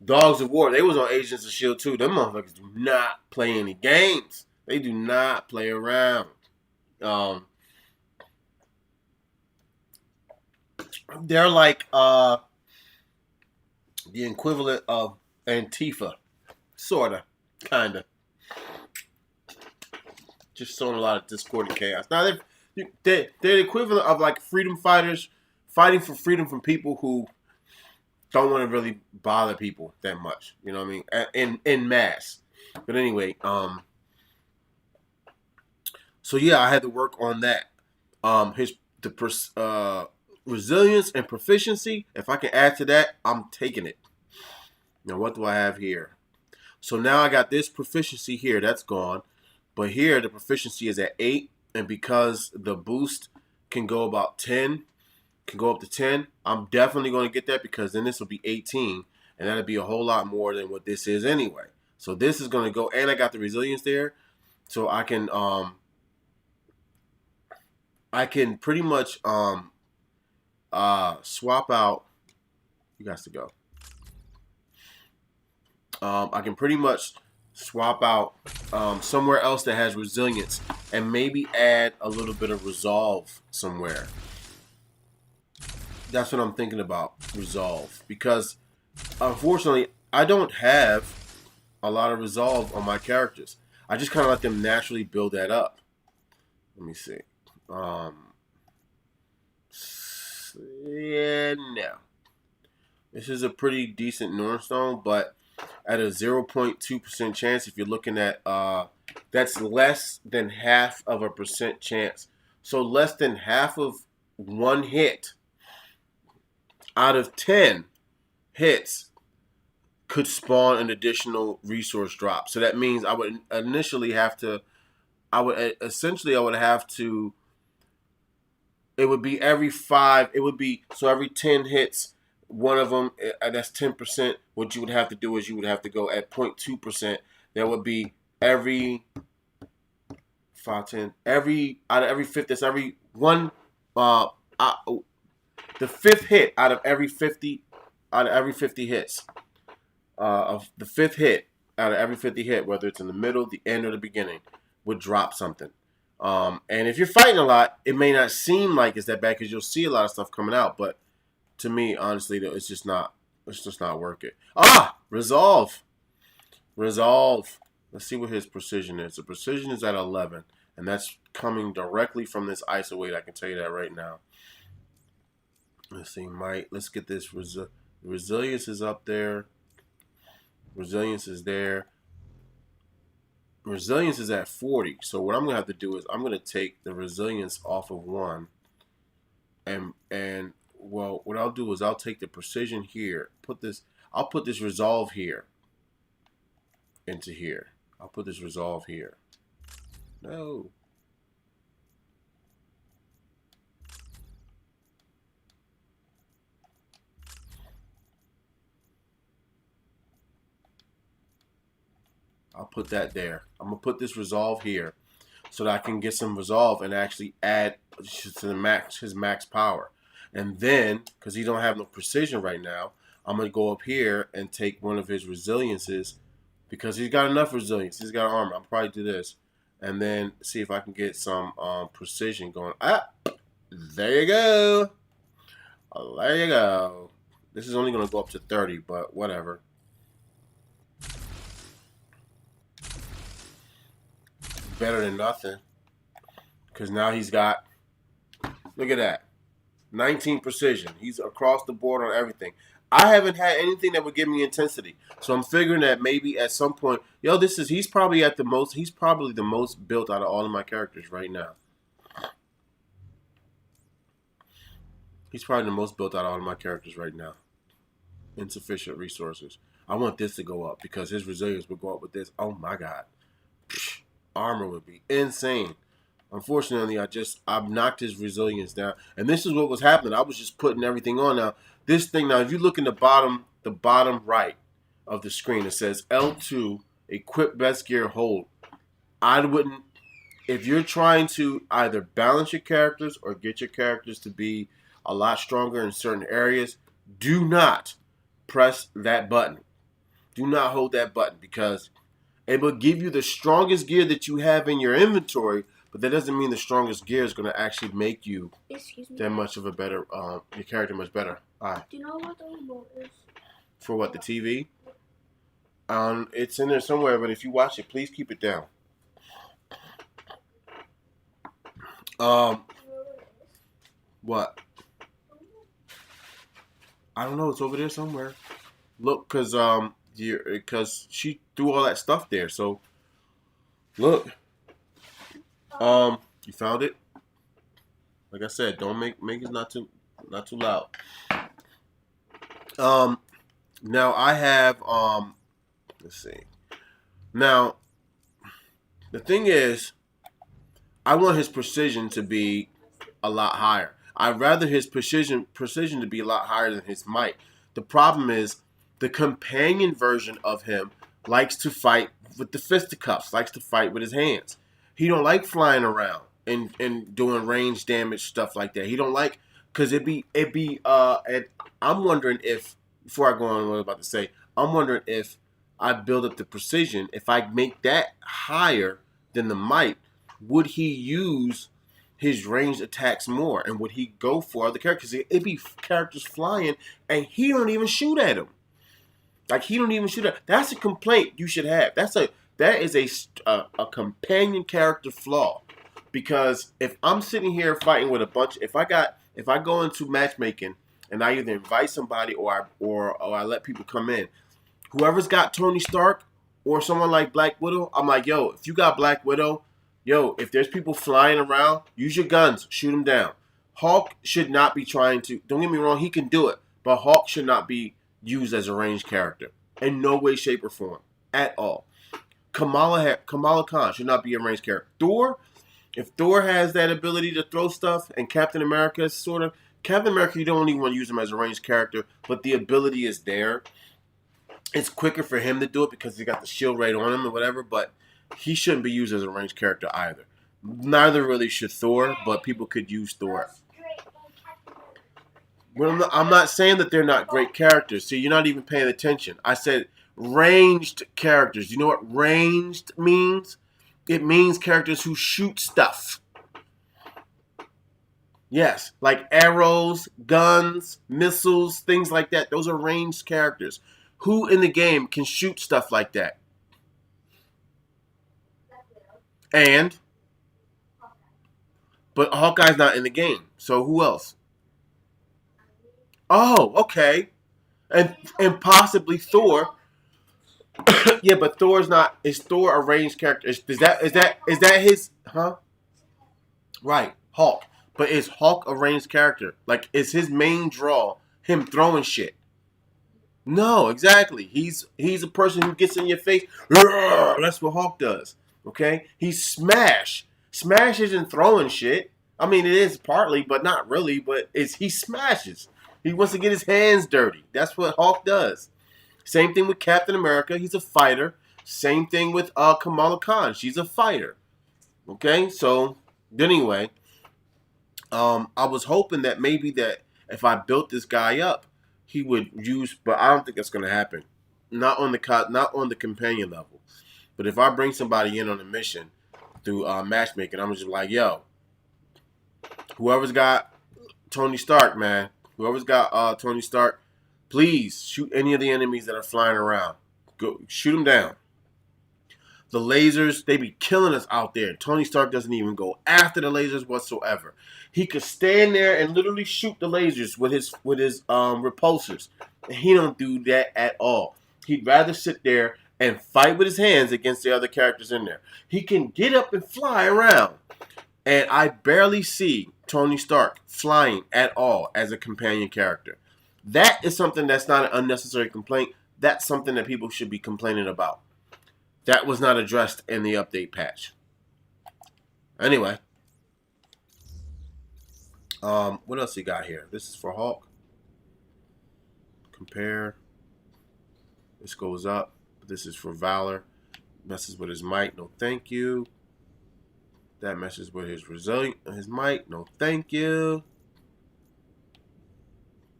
Dogs of War, they was on Agents of S.H.I.E.L.D. too. Them motherfuckers do not play any games. They do not play around. They're like the equivalent of Antifa. Sorta. Kinda. Just showing a lot of discord and chaos. Now, they're the equivalent of like freedom fighters fighting for freedom from people who don't want to really bother people that much. You know what I mean? In mass. But anyway, so yeah, I had to work on that. Resilience and proficiency. If I can add to that, I'm taking it. Now, what do I have here? So now I got this proficiency here. That's gone. But here, the proficiency is at 8. And because the boost can go about 10, can go up to 10, I'm definitely going to get that, because then this will be 18. And that'll be a whole lot more than what this is anyway. So this is going to go, and I got the resilience there. So I can pretty much swap out. You guys to go. I can pretty much swap out somewhere else that has resilience and maybe add a little bit of resolve somewhere. That's what I'm thinking about, resolve. Because, unfortunately, I don't have a lot of resolve on my characters. I just kind of let them naturally build that up. Let me see. Yeah, no. This is a pretty decent Nornstone, but at a 0.2% chance, if you're looking at, that's less than half of a percent chance. So less than half of one hit out of 10 hits could spawn an additional resource drop. So that means I would initially have to, it would be every 5, it would be, so every 10 hits, one of them, that's 10%. What you would have to do is you would have to go at 0.2%. That would be every 5, 10, out of every 5th, that's every one, the 5th hit out of every 50 hits. Of the 5th hit out of every 50 hit, whether it's in the middle, the end, or the beginning, would drop something. And if you're fighting a lot, it may not seem like it's that bad because you'll see a lot of stuff coming out. But to me, honestly, it's just not worth it. Resolve. Let's see what his precision is. The precision is at 11, and that's coming directly from this ISO weight. I can tell you that right now. Let's see, let's get this. Resilience is up there. Resilience is there. Resilience is at 40. So what I'm going to have to do is I'm going to take the resilience off of 1. And well, what I'll do is I'll take the precision here. I'll put this resolve here into here. I'll put this resolve here. No. I'll put that there. I'm going to put this resolve here so that I can get some resolve and actually add to his max power. And then, because he don't have no precision right now, I'm going to go up here and take one of his resiliences, because he's got enough resilience. He's got armor. I'll probably do this. And then see if I can get some precision going. There you go. There you go. This is only going to go up to 30, but whatever. Better than nothing, because now he's got, look at that, 19 precision. He's across the board on everything. I haven't had anything that would give me intensity. So I'm figuring that maybe at some point, he's probably the most built out of all of my characters right now. He's probably the most built out of all of my characters right now. Insufficient resources. I want this to go up because his resilience would go up with this. Oh my god. Armor would be insane. Unfortunately, I've knocked his resilience down. And this is what was happening. I was just putting everything on now. This thing now, if you look in the bottom right of the screen, it says L2, equip best gear, hold. I wouldn't, if you're trying to either balance your characters or get your characters to be a lot stronger in certain areas, do not press that button. Do not hold that button because it will give you the strongest gear that you have in your inventory, but that doesn't mean the strongest gear is going to actually make you that much of a better, your character much better.
Do you know what the remote is?
For what, the TV? It's in there somewhere, but if you watch it, please keep it down. What? I don't know. It's over there somewhere. Look, because she threw all that stuff there. So, look. You found it? Like I said, don't make it not too loud. Now I have let's see. Now, the thing is, I want his precision to be a lot higher. I'd rather his precision to be a lot higher than his might. The problem is, the companion version of him likes to fight with the fisticuffs, likes to fight with his hands. He don't like flying around and doing range damage stuff like that. He don't like, because and I'm wondering if, before I go on what I'm about to say, I'm wondering if I build up the precision, if I make that higher than the might, would he use his ranged attacks more? And would he go for other characters? It'd be characters flying and he don't even shoot at them. Like, he don't even shoot at. That's a complaint you should have. That is a companion character flaw. Because if I'm sitting here fighting with a bunch, if I go into matchmaking and I either invite somebody or I let people come in, whoever's got Tony Stark or someone like Black Widow, I'm like, yo, if you got Black Widow, if there's people flying around, use your guns, shoot them down. Hulk should not be trying to, don't get me wrong, he can do it, but Hulk should not be used as a ranged character in no way, shape, or form at all. Kamala Khan should not be a ranged character. Thor, if Thor has that ability to throw stuff, and Captain America is Captain America, you don't even want to use him as a ranged character, but the ability is there. It's quicker for him to do it because he got the shield right on him or whatever, but he shouldn't be used as a ranged character either. Neither really should Thor, but people could use Thor. Well, I'm not saying that they're not great characters. See, you're not even paying attention. I said ranged characters. You know what ranged means? It means characters who shoot stuff. Yes, like arrows, guns, missiles, things like that. Those are ranged characters. Who in the game can shoot stuff like that? But Hawkeye's not in the game. So who else? Oh, okay. And possibly Thor. Yeah, but Thor's not. Is Thor a ranged character? Is that his? Huh? Right, Hulk. But is Hulk a ranged character? Like, is his main draw him throwing shit? No, exactly. He's a person who gets in your face. That's what Hulk does. Okay, he's Smash. Smash isn't throwing shit. I mean, it is partly, but not really. But he smashes. He wants to get his hands dirty. That's what Hulk does. Same thing with Captain America. He's a fighter. Same thing with Kamala Khan. She's a fighter. Okay, so anyway, I was hoping that maybe that if I built this guy up, he would use, but I don't think that's going to happen. Not on the companion level. But if I bring somebody in on a mission through matchmaking, I'm just like, yo, whoever's got Tony Stark, man, whoever's got Tony Stark, please shoot any of the enemies that are flying around. Go shoot them down. The lasers, they be killing us out there. Tony Stark doesn't even go after the lasers whatsoever. He could stand there and literally shoot the lasers with his repulsors. And he don't do that at all. He'd rather sit there and fight with his hands against the other characters in there. He can get up and fly around. And I barely see Tony Stark flying at all as a companion character. That is something that's not an unnecessary complaint. That's something that people should be complaining about. That was not addressed in the update patch. Anyway. What else you got here? This is for Hulk. Compare. This goes up. This is for Valor. Messes with his might. No thank you. That messes with his might. No thank you.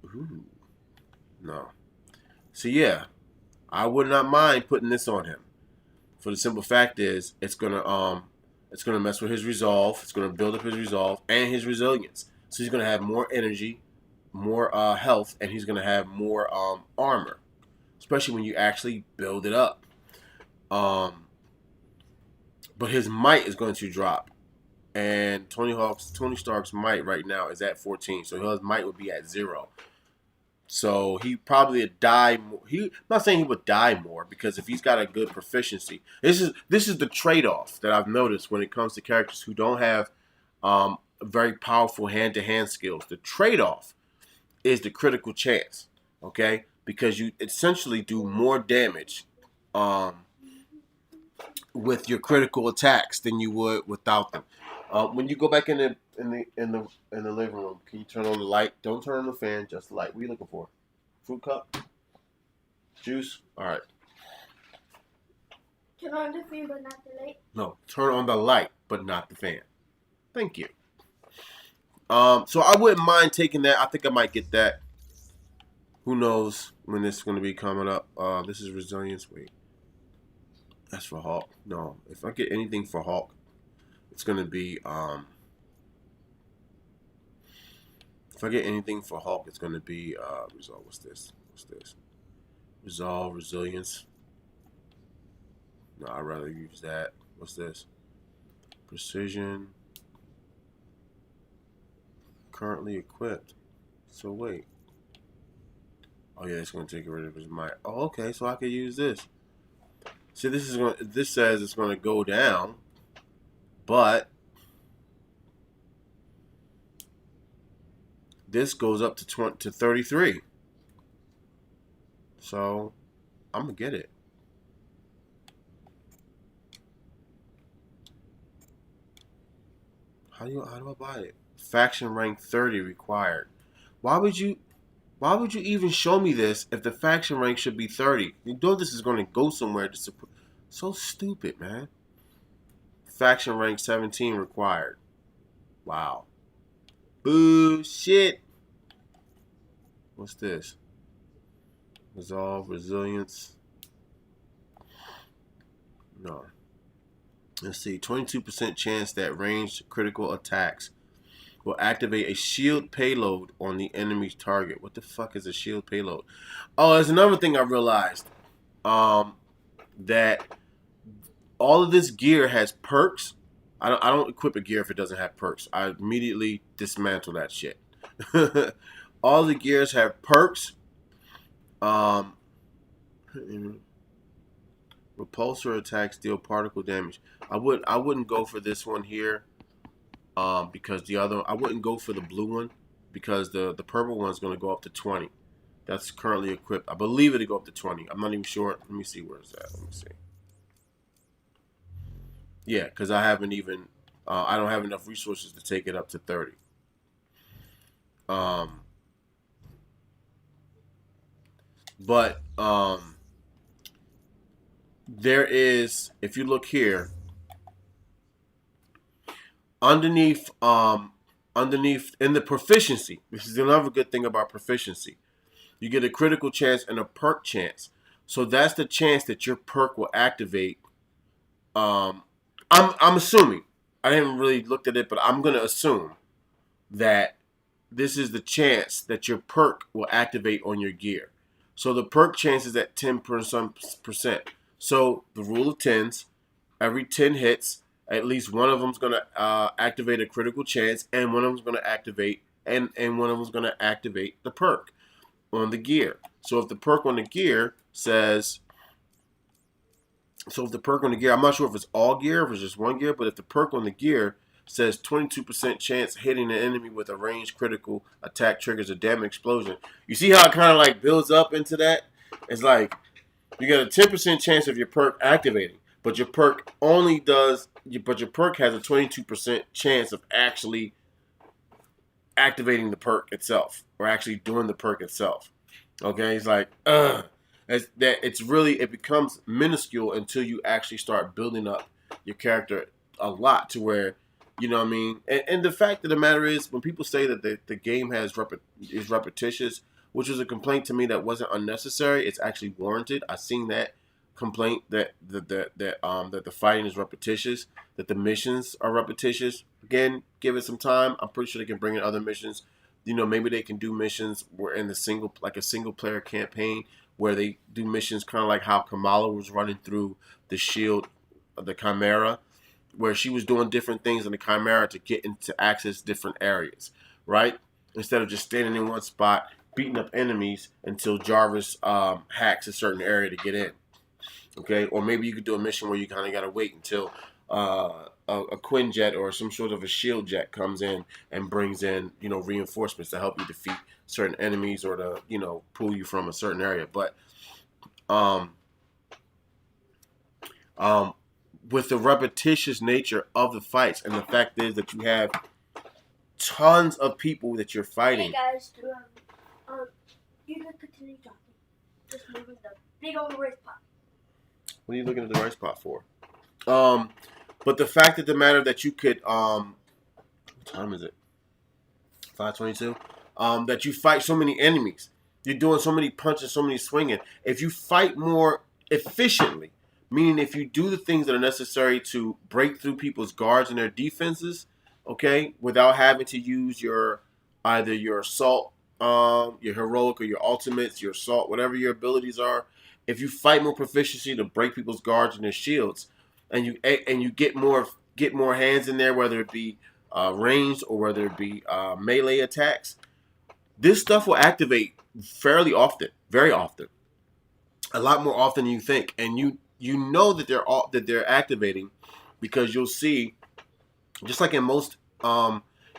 Ooh. No. So yeah. I would not mind putting this on him. For the simple fact is, it's gonna mess with his resolve. It's gonna build up his resolve and his resilience. So he's gonna have more energy, more health, and he's gonna have more armor, especially when you actually build it up. But his might is going to drop, and Tony Stark's might right now is at 14, so his might would be at 0. So he probably would die. I'm not saying he would die more, because if he's got a good proficiency, this is the trade-off that I've noticed when it comes to characters who don't have very powerful hand-to-hand skills. The trade-off is the critical chance, okay? Because you essentially do more damage with your critical attacks than you would without them. When you go back in the living room, can you turn on the light? Don't turn on the fan, just the light. What are you looking for? Fruit cup? Juice? All right.
Turn on the fan, but not the light.
No, turn on the light, but not the fan. Thank you. So I wouldn't mind taking that. I think I might get that. Who knows when this is going to be coming up? This is resilience. Wait. That's for Hulk. No, if I get anything for Hulk, it's going to be, if I get anything for Hulk, it's going to be, resolve. What's this? Resolve, resilience. No, I'd rather use that. What's this? Precision. Currently equipped. So wait. Oh yeah, it's going to take rid of his might. Oh, okay, so I could use this. See, this says it's going to go down, but this goes up to 33. So I'm gonna get it. How do I buy it? Faction rank 30 required. Why would you even show me this if the faction rank should be 30? You know this is going to go somewhere to support. So stupid, man. Faction rank 17 required. Wow. Bullshit. What's this? Resolve, resilience. No. Let's see. 22% chance that ranged critical attacks will activate a shield payload on the enemy's target. What the fuck is a shield payload? Oh, there's another thing I realized. That all of this gear has perks. I don't equip a gear if it doesn't have perks. I immediately dismantle that shit. All the gears have perks. Repulsor attacks deal particle damage. I wouldn't go for this one here. Because the other, I wouldn't go for the blue one, because the purple one's going to go up to 20. That's currently equipped. I believe it'll go up to 20. I'm not even sure. Let me see where it's at. Let me see. Yeah, because I haven't even, I don't have enough resources to take it up to 30. But there is, if you look here, underneath in the proficiency, this is another good thing about proficiency. You get a critical chance and a perk chance. So that's the chance that your perk will activate. I'm assuming. I haven't really looked at it, but I'm gonna assume that this is the chance that your perk will activate on your gear. So the perk chance is at 10%. So the rule of tens. Every 10 hits, at least one of them's gonna activate a critical chance, and one of them's gonna activate and one of them's gonna activate the perk on the gear. So if the perk on the gear says, if the perk on the gear, I'm not sure if it's all gear, if it's just one gear, but if the perk on the gear says 22% chance hitting an enemy with a ranged critical attack triggers a damage explosion. You see how it kind of like builds up into that? It's like you get a 10% chance of your perk activating, but your perk but your perk has a 22% chance of actually activating the perk itself or actually doing the perk itself. Okay, it's like, it becomes minuscule until you actually start building up your character a lot to where, you know what I mean? And the fact of the matter is, when people say that the game is repetitious, which is a complaint to me that wasn't unnecessary, it's actually warranted. I've seen that complaint that the fighting is repetitious, that the missions are repetitious. Again, give it some time. I'm pretty sure they can bring in other missions. You know, maybe they can do missions where in a single player campaign where they do missions kind of like how Kamala was running through the shield of the Chimera, where she was doing different things in the Chimera to get into access different areas, right? Instead of just standing in one spot, beating up enemies until Jarvis hacks a certain area to get in. Okay, or maybe you could do a mission where you kind of got to wait until a Quinjet or some sort of a shield jet comes in and brings in, you know, reinforcements to help you defeat certain enemies or to, you know, pull you from a certain area. But with the repetitious nature of the fights, and the fact is that you have tons of people that you're fighting.
Hey guys, you can continue talking. Just moving the big old race pot.
What are you looking at the rice pot for? But the fact of the matter that you could, what time is it? 5:22. That you fight so many enemies. You're doing so many punches, so many swinging. If you fight more efficiently, meaning if you do the things that are necessary to break through people's guards and their defenses, okay, without having to use either your assault, your heroic or your ultimates, your assault, whatever your abilities are. If you fight more proficiency to break people's guards and their shields, and you get more hands in there, whether it be ranged or whether it be melee attacks, this stuff will activate fairly often, very often, a lot more often than you think, and you know that they're activating because you'll see, just like in most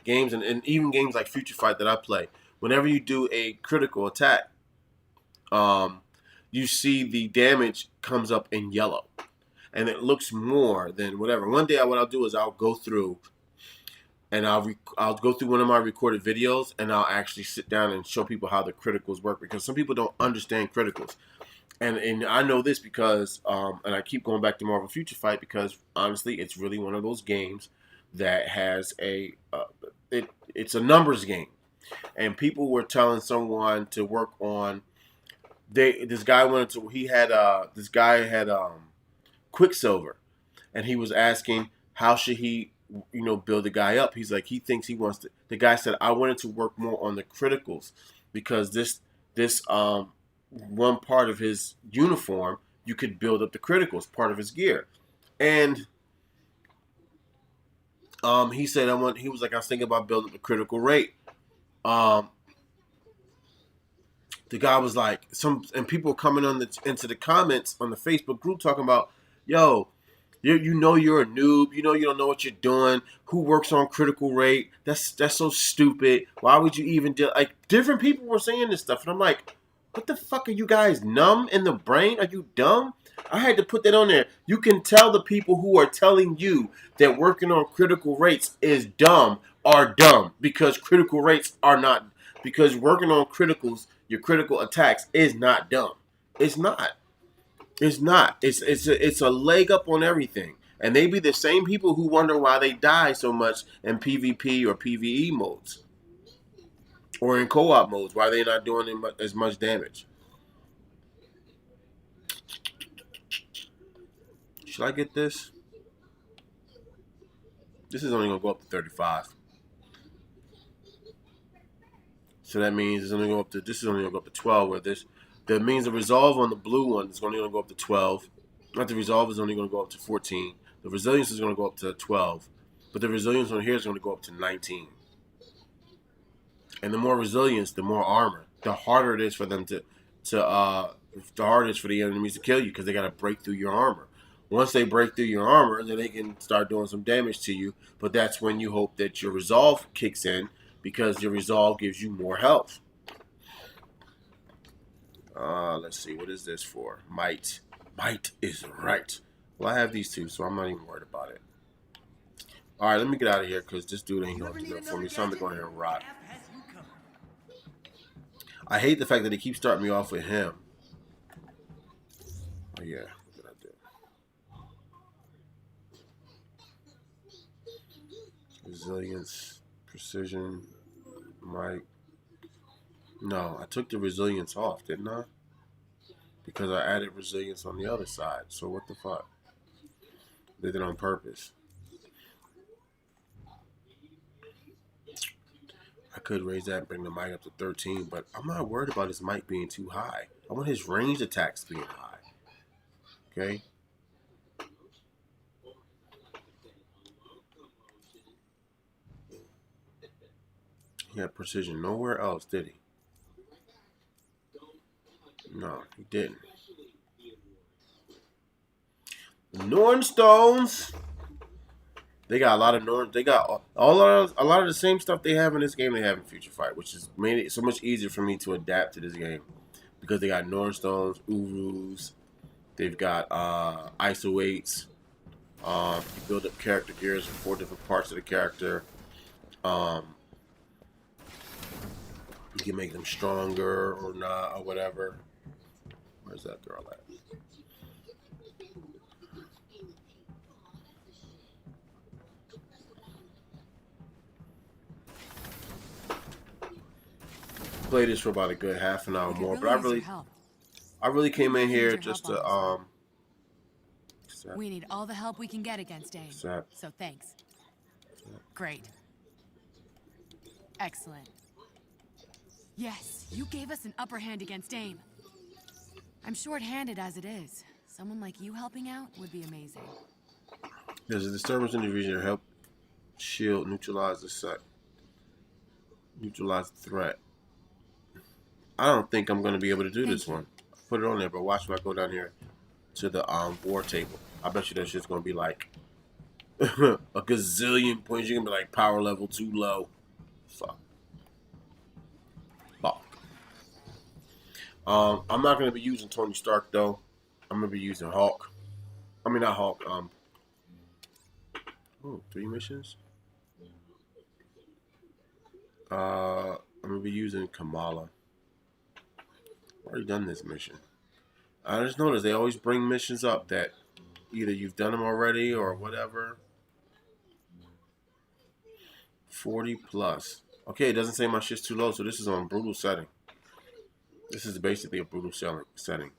games and even games like Future Fight that I play, whenever you do a critical attack, you see the damage comes up in yellow, and it looks more than whatever. One day, what I'll do is I'll go through, and I'll go through one of my recorded videos, and I'll actually sit down and show people how the criticals work, because some people don't understand criticals, and I know this because, and I keep going back to Marvel Future Fight because honestly, it's really one of those games that has it's a numbers game, and people were telling someone to work on. This guy had Quicksilver, and he was asking how should he, you know, build the guy up. He's like, he thinks he wants to. The guy said, I wanted to work more on the criticals because this one part of his uniform, you could build up the criticals, part of his gear, and he said he was like, I was thinking about building the critical rate. The guy was like, and people coming into the comments on the Facebook group talking about, yo, you know you're a noob, you know you don't know what you're doing. Who works on critical rate? That's so stupid. Why would you even do like different people were saying this stuff, and I'm like, what the fuck are you guys numb in the brain? Are you dumb? I had to put that on there. You can tell the people who are telling you that working on critical rates is dumb are dumb because critical rates are not. Because working on criticals, your critical attacks is not dumb. It's not. It's not. It's a leg up on everything. And they be the same people who wonder why they die so much in PvP or PvE modes. Or in co-op modes, why they're not doing as much damage. Should I get this? This is only going to go up to 35. So that means this is only going to go up to 12. Where that means the resolve on the blue one is only going to go up to 12. Not the resolve is only going to go up to 14. The resilience is going to go up to 12, but the resilience on here is going to go up to 19. And the more resilience, the more armor. The harder it is for them the harder it is for the enemies to kill you because they got to break through your armor. Once they break through your armor, then they can start doing some damage to you. But that's when you hope that your resolve kicks in because your resolve gives you more health. Let's see. What is this for? Might. Might is right. Well, I have these two, so I'm not even worried about it. All right, let me get out of here because this dude ain't going to do nothing for me. So I'm going to go ahead and rock. I hate the fact that they keep starting me off with him. Oh, yeah. What did I do? Resilience, precision, might. No, I took the resilience off, didn't I? Because I added resilience on the other side. So what the fuck? Did it on purpose. I could raise that and bring the might up to 13, but I'm not worried about his might being too high. I want his ranged attacks being high. Okay? He had precision nowhere else, did he? No, he didn't. The Norn Stones. They got a lot of Norn. They got a lot of the same stuff they have in this game they have in Future Fight, which has made it so much easier for me to adapt to this game because they got Norn Stones, Urus. They've got ISO 8s. You build up character gears in 4 different parts of the character. You can make them stronger or not or whatever. Where's that girl at? Played this for about a good half an hour more, but I really came in here just to
We need all the help we can get against AIM. So thanks. Great. Excellent. Yes, you gave us an upper hand against AIM. I'm short-handed as it is. Someone like you helping out would be amazing.
There's a disturbance in the region. Help shield neutralize the threat. I don't think I'm going to be able to do this one. Put it on there, but watch when I go down here to the war table. I bet you that shit's going to be like a gazillion points. You're going to be like power level too low. Fuck. I'm not going to be using Tony Stark, though. I'm going to be using Hulk. I mean, not Hulk. 3 missions? I'm going to be using Kamala. I've already done this mission. I just noticed they always bring missions up that either you've done them already or whatever. 40 plus. Okay, it doesn't say my shit's too low, so this is on brutal setting. This is basically a brutal setting.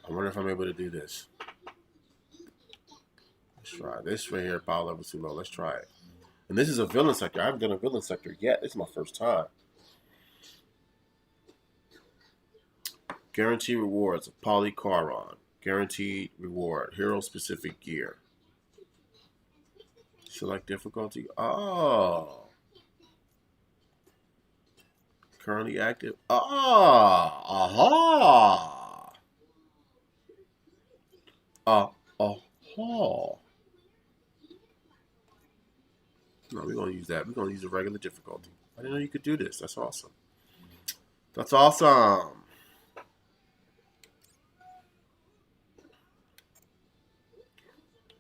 I wonder if I'm able to do this. Let's try this right here. Power level too low. Let's try it. And this is a villain sector. I haven't done a villain sector yet. This is my first time. Guaranteed rewards. Polycharon. Guaranteed reward. Hero specific gear. Select difficulty. Oh. Currently active. Aha. Aha. No, we're going to use that. We're going to use a regular difficulty. I didn't know you could do this. That's awesome. That's awesome.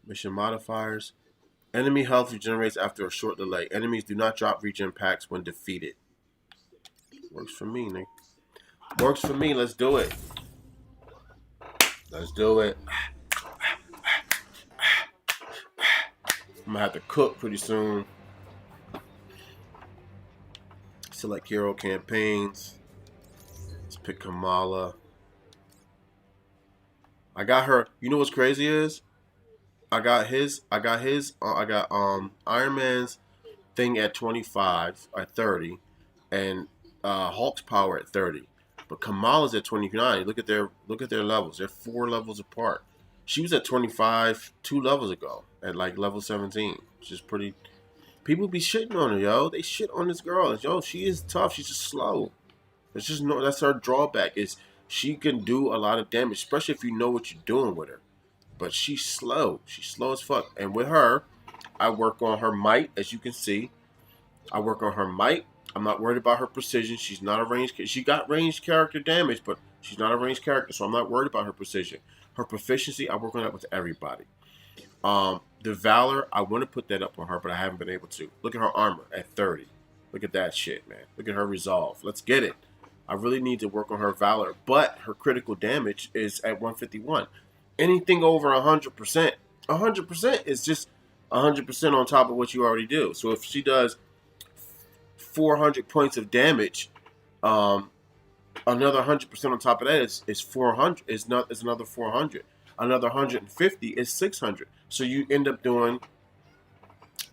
Mission modifiers. Enemy health regenerates after a short delay. Enemies do not drop regen packs when defeated. Works for me, Nick. Works for me. Let's do it. Let's do it. I'm going to have to cook pretty soon. Select hero campaigns. Let's pick Kamala. I got her. You know what's crazy is? I got Iron Man's thing at 25, at 30, and Hulk's power at 30. But Kamala's at 29. Look at their levels. They're 4 levels apart. She was at 25 2 levels ago at like level 17. Which is pretty. People be shitting on her, yo. They shit on this girl. Yo, she is tough. She's just slow. It's just no. That's her drawback. Is she can do a lot of damage, especially if you know what you're doing with her. But she's slow. She's slow as fuck. And with her, I work on her might, as you can see. I work on her might. I'm not worried about her precision. She's not a ranged. She got ranged character damage, but she's not a ranged character, so I'm not worried about her precision. Her proficiency, I work on that with everybody. The valor, I want to put that up on her, but I haven't been able to. Look at her armor at 30. Look at that shit, man. Look at her resolve. Let's get it. I really need to work on her valor, but her critical damage is at 151. Anything over 100%, 100% is just 100% on top of what you already do. So if she does 400 points of damage, another 100% on top of that is 400. Is another 400. Another 150 is 600. So you end up doing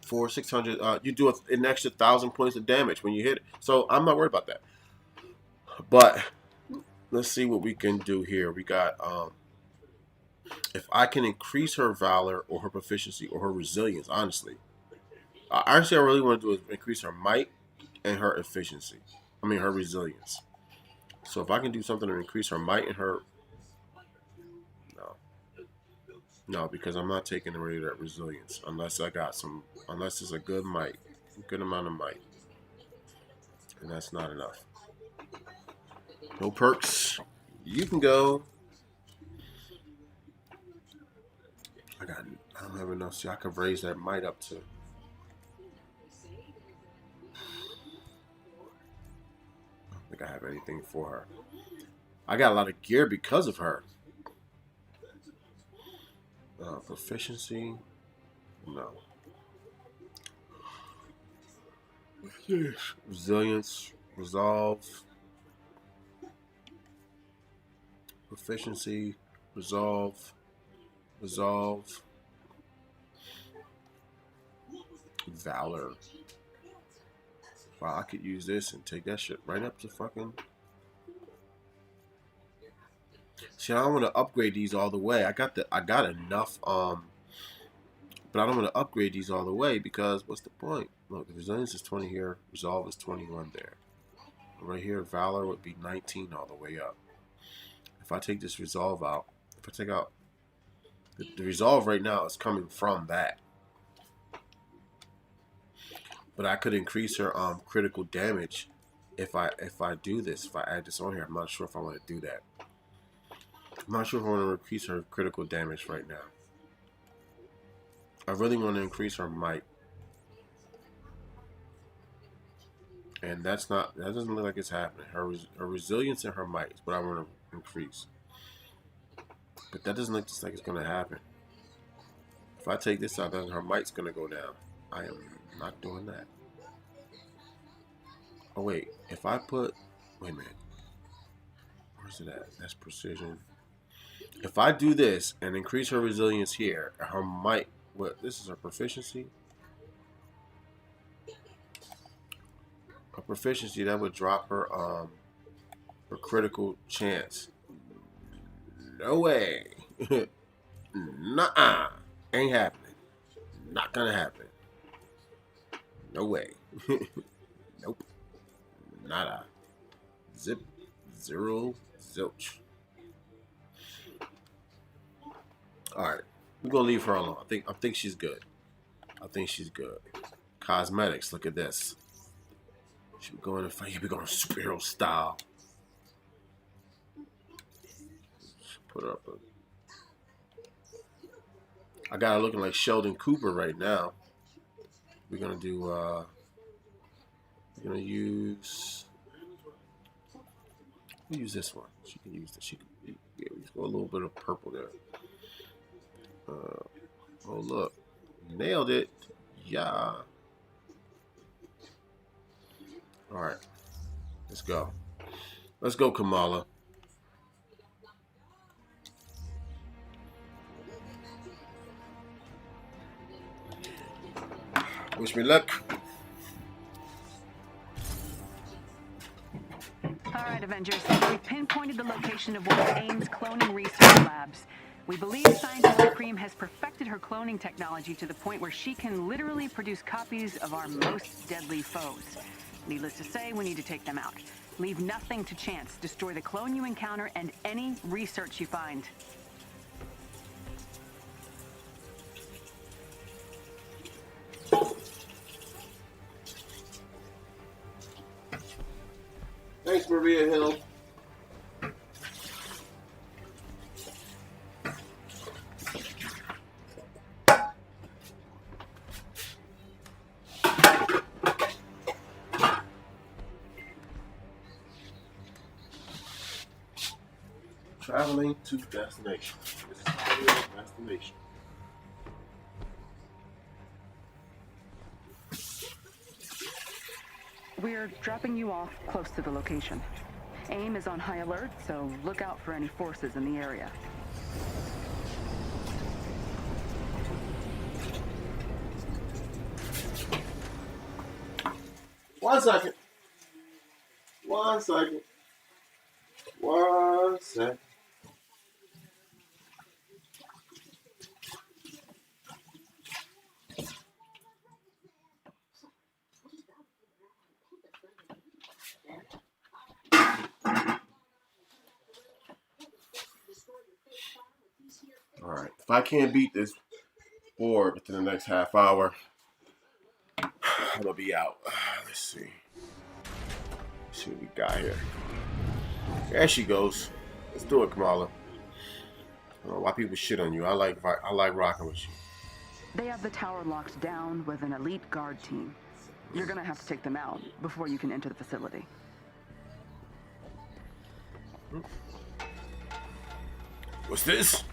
600. You do an extra 1,000 points of damage when you hit it. So I'm not worried about that. But let's see what we can do here. We got if I can increase her valor or her proficiency or her resilience. Honestly, I really want to do is increase her might and her efficiency. I mean her resilience. So if I can do something to increase her might and her no, because I'm not taking away that resilience unless unless it's a good might, good amount of might, and that's not enough. No perks. You can go. I don't have enough. See, I could raise that might up to. I don't think I have anything for her. I got a lot of gear because of her. Proficiency, no. Resilience, resolve, proficiency, resolve, valor. Wow, I could use this and take that shit right up to fucking. See, I don't want to upgrade these all the way. I got enough. But I don't want to upgrade these all the way because what's the point? Look, the resilience is 20 here. Resolve is 21 there. Right here, valor would be 19 all the way up. If I take this resolve out, if I take out the resolve right now is coming from that. But I could increase her critical damage if I do this. If I add this on here, I'm not sure if I want to do that. I'm not sure if I want to increase her critical damage right now. I really want to increase her might. And that doesn't look like it's happening. Her resilience and her might is what I want to increase. But that doesn't look just like it's going to happen. If I take this out, then her might's going to go down. I am not doing that. Oh wait, if I put, wait a minute. Where's it at? That's precision. If I do this and increase her resilience here, her might, this is her proficiency. Her proficiency, that would drop her critical chance. No way. Nuh-uh. Ain't happening. Not gonna happen. No way. Nope. Nada. Zip. Zero. Zilch. Alright. We're gonna leave her alone. I think she's good. I think she's good. Cosmetics, look at this. She be going to fight. She be going superhero style. Put her up. I got her looking like Sheldon Cooper right now. We're gonna do. We're gonna use. We'll use this one. She can use this. She can. Yeah, we just go a little bit of purple there. Oh look, nailed it. Yeah. All right, let's go. Let's go, Kamala. Wish me luck.
All right, Avengers. We've pinpointed the location of one of AIM's cloning research labs. We believe Scientist Supreme has perfected her cloning technology to the point where she can literally produce copies of our most deadly foes. Needless to say, we need to take them out. Leave nothing to chance. Destroy the clone you encounter and any research you find.
Thanks, Maria Hill. Traveling to destination. This is our destination.
We're dropping you off close to the location. AIM is on high alert, so look out for any forces in the area.
One second. All right. If I can't beat this board within the next half hour, I'm gonna be out. Let's see. Let's see what we got here. There she goes. Let's do it, Kamala. I don't know why people shit on you. I like rocking with you.
They have the tower locked down with an elite guard team. You're gonna have to take them out before you can enter the facility.
What's this?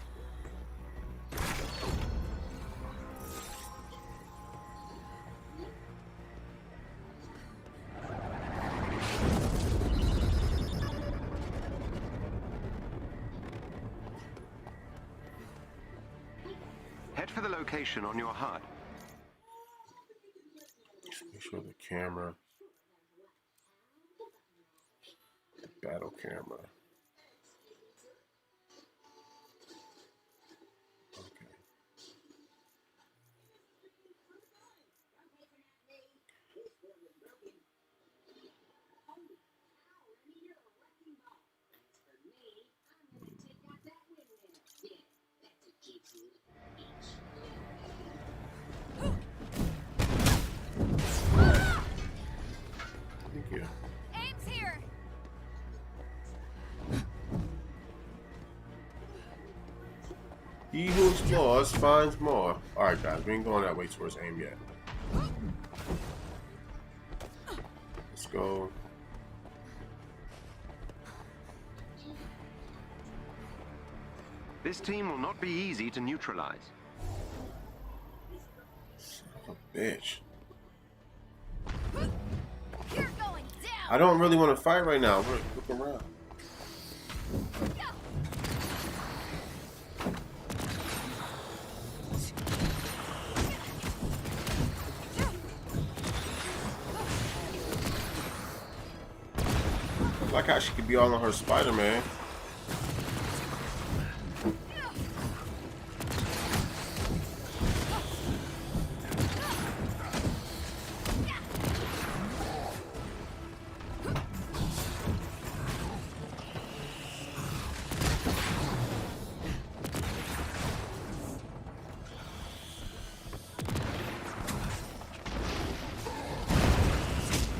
Head for the location on your HUD.
Make sure the camera, the battle camera. Okay. Thank you.
Aim's here!
He who explores finds more. Alright guys, we ain't going that way towards AIM yet. Let's go.
This team will not be easy to neutralize.
Son of a bitch.
You're going down!
I don't really want to fight right now. Look around. I like how she could be all on her Spider-Man.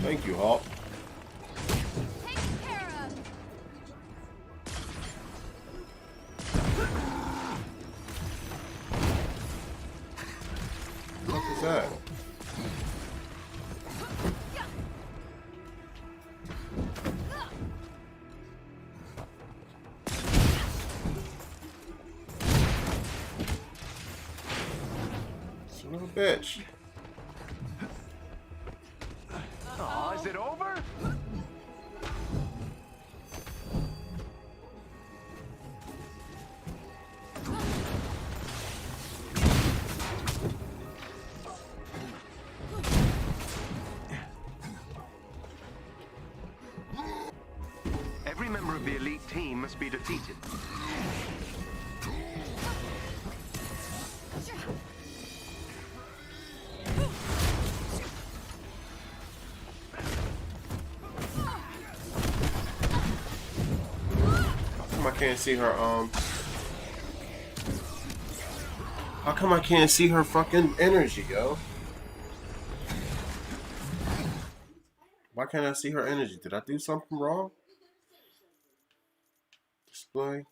Thank you, Hulk.
Taken care of!
What is that? Son of a bitch.
Oh, is it over? Every member of the elite team must be defeated.
I can't see her, how come I can't see her fucking energy, yo? Why can't I see her energy? Did I do something wrong? Display.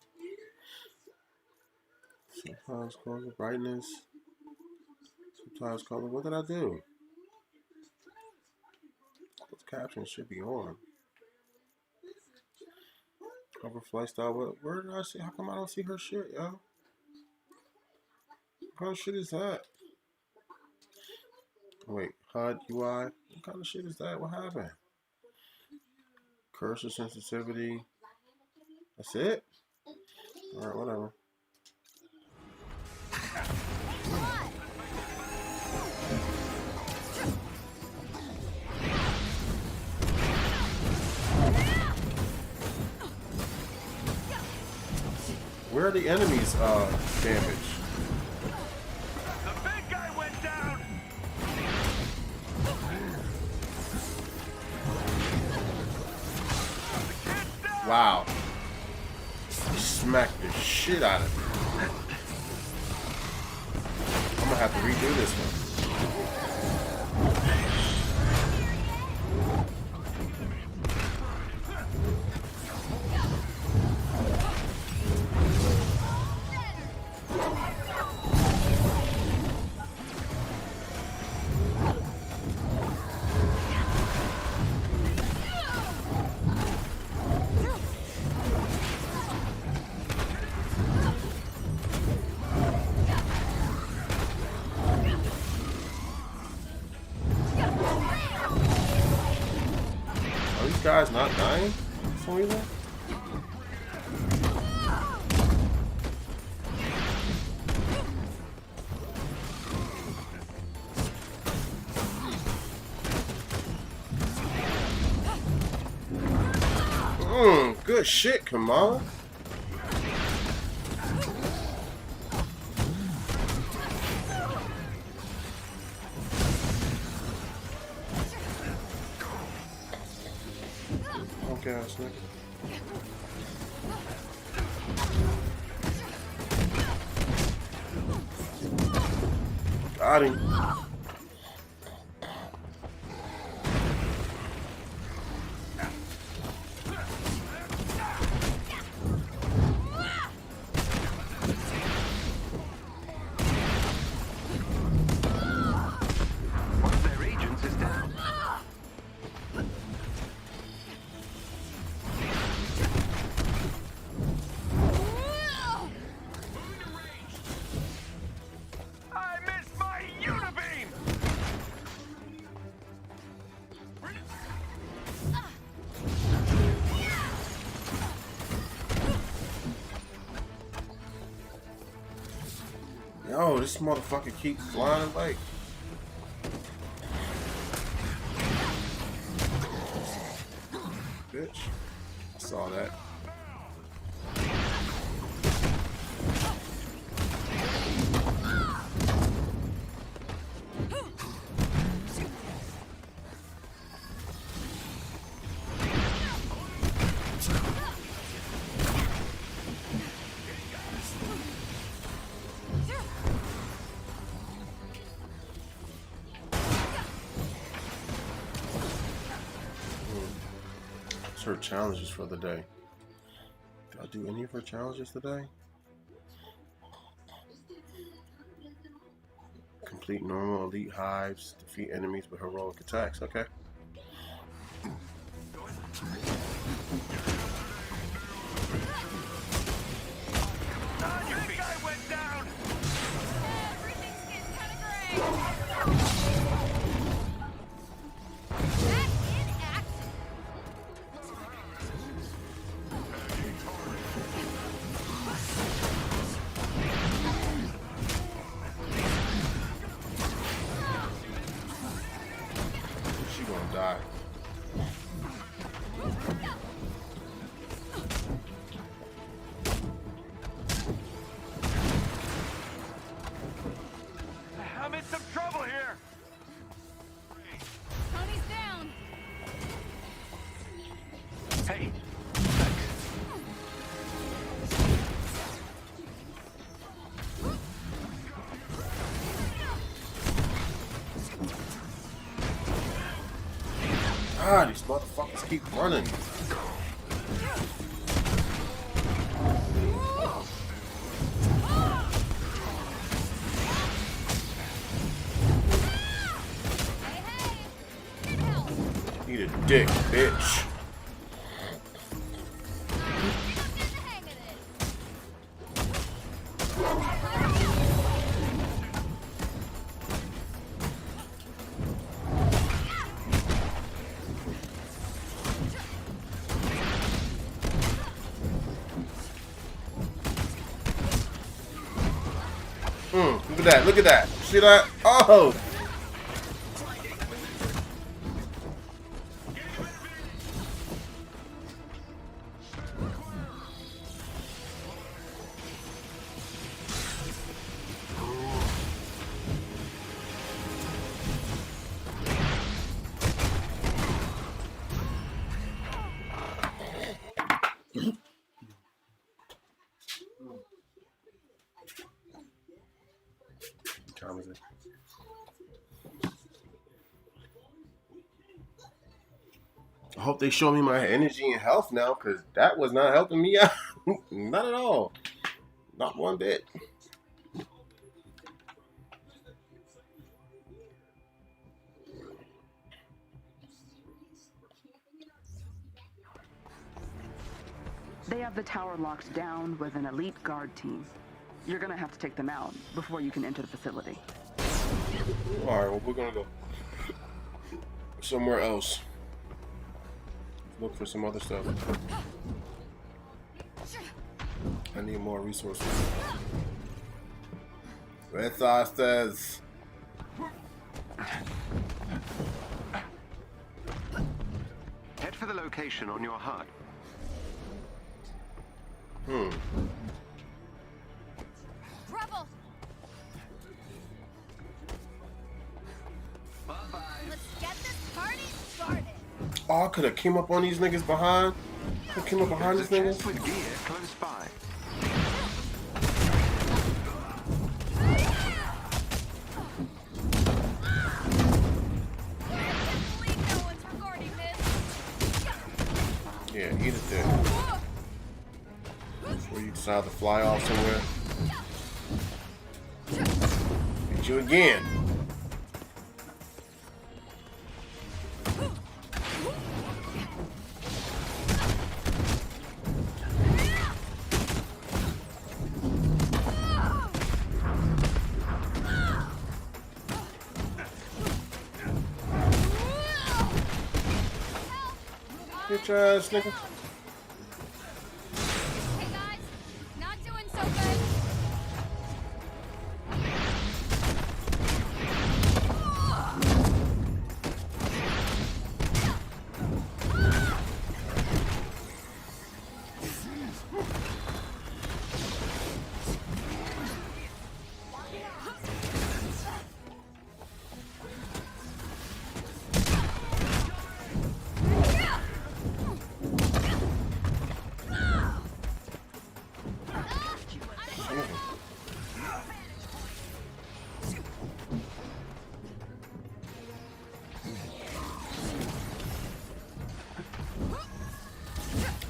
Sometimes color, brightness. Sometimes color. What did I do? Those captions should be on. Cover flight style. Where did I see? How come I don't see her shit, yo? What kind of shit is that? Wait, HUD, UI. What kind of shit is that? What happened? Cursor sensitivity. That's it? Alright, whatever. Where are the enemies damage?
The big guy went down!
Wow. Smacked the shit out of me. I'm gonna have to redo this one. Are these guys not dying for some reason? Good shit, come on. Okay, ass nigga. Got him.
One of their agents is down. I missed my unibeam!
Yo, this motherfucker keeps flying away. Bitch. I saw that. Her challenges for the day. Did I do any of her challenges today? Complete normal elite hives, defeat enemies with heroic attacks. Okay.
Your guy went down!
Everything's getting kind of gray. Back in action.
Where's she going? God, these motherfuckers keep running. Eat a dick, bitch. Look at that, look at that. See that? Oh! What time is it? I hope they show me my energy and health now, because that was not helping me out. Not at all. Not one bit.
They have the tower locked down with an elite guard team. You're gonna have to take them out before you can enter the facility.
Alright, well, we're gonna go somewhere else. Look for some other stuff. I need more resources. Resources.
Head for the location on your HUD.
Rebel! Let's get this party started!
Oh, I could have came up on these niggas behind. Could have came up behind these
There's a
niggas.
chest with gear close by.
No one's recording this!
Yeah, eat it there. Before you decide to fly off somewhere. Hit you again. Get your ass, nigga.
Hey guys, not doing so good.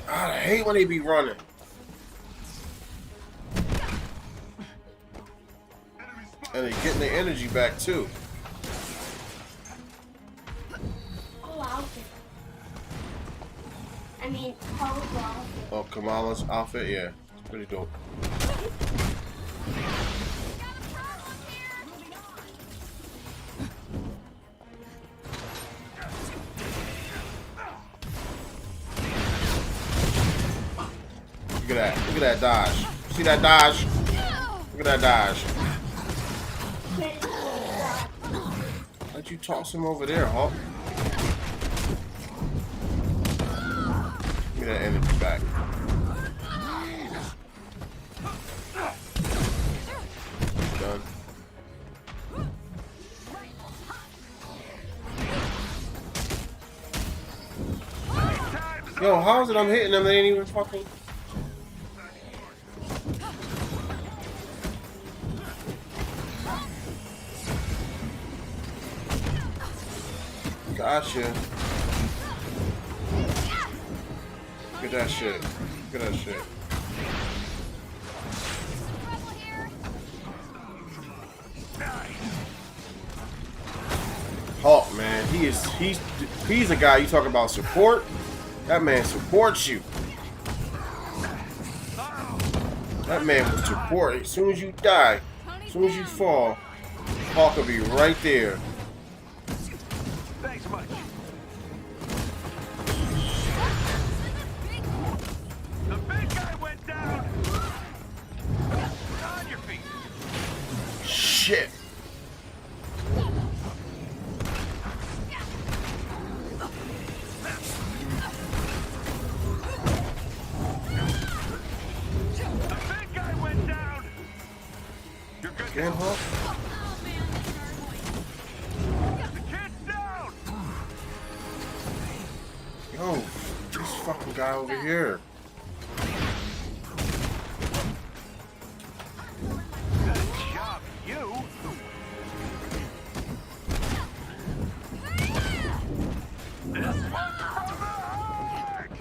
I hate when they be running. And they getting their energy back too.
Oh, outfit. I mean, Paul's outfit.
Oh, Kamala's outfit, yeah, it's pretty dope. Look at that. Look at that dodge. See that dodge? Look at that dodge. Why'd you toss him over there, Hawk? Give me that energy back. Done. Yo, how is it I'm hitting them? They ain't even fucking. Gotcha. Look at that shit. Look at that shit. Hulk, man, he's a guy you talk about support. That man supports you. That man will support. As soon as you die, as soon as you fall, Hulk will be right there.
Thanks much. The big guy went down. On your feet.
Shit. Damn, Hulk.
The kid's down.
Yo, this fucking guy over here.
Good job, you. This one's from the heart.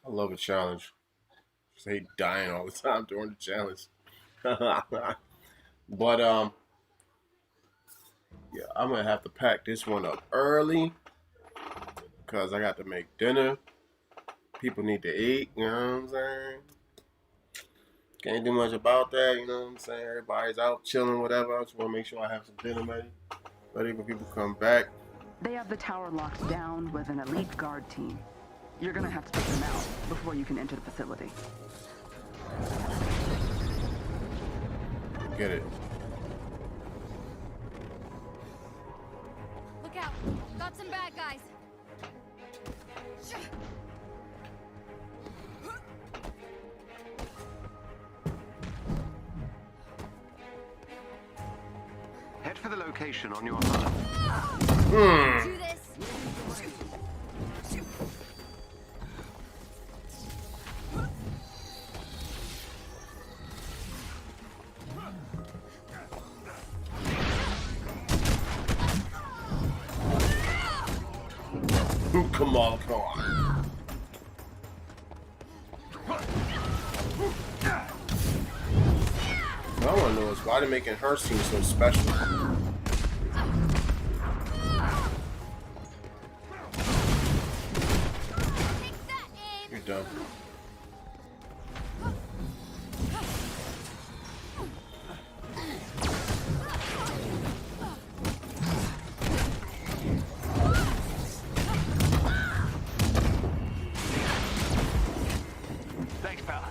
I love a challenge. Just hate dying all the time during the challenge. But yeah, I'm gonna have to pack this one up early because I got to make dinner. People need to eat, you know what I'm saying? Can't do much about that, you know what I'm saying? Everybody's out chilling, whatever. I just want to make sure I have some dinner ready when people come back.
They have the tower locked down with an elite guard team. You're gonna have to take them out before you can enter the facility.
Get it.
Look out! Got some bad guys.
Head for the location on your HUD.
Do this.
Come on, come on. What I want to know is why they're making her seem so special. You're done.
Thanks, pal.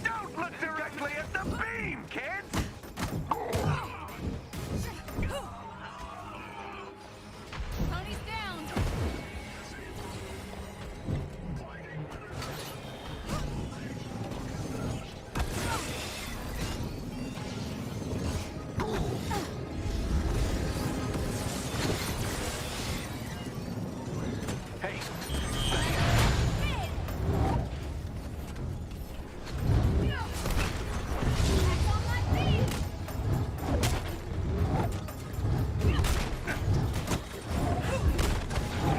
Don't look directly at the beam, kids!
Tony's down.
Hey,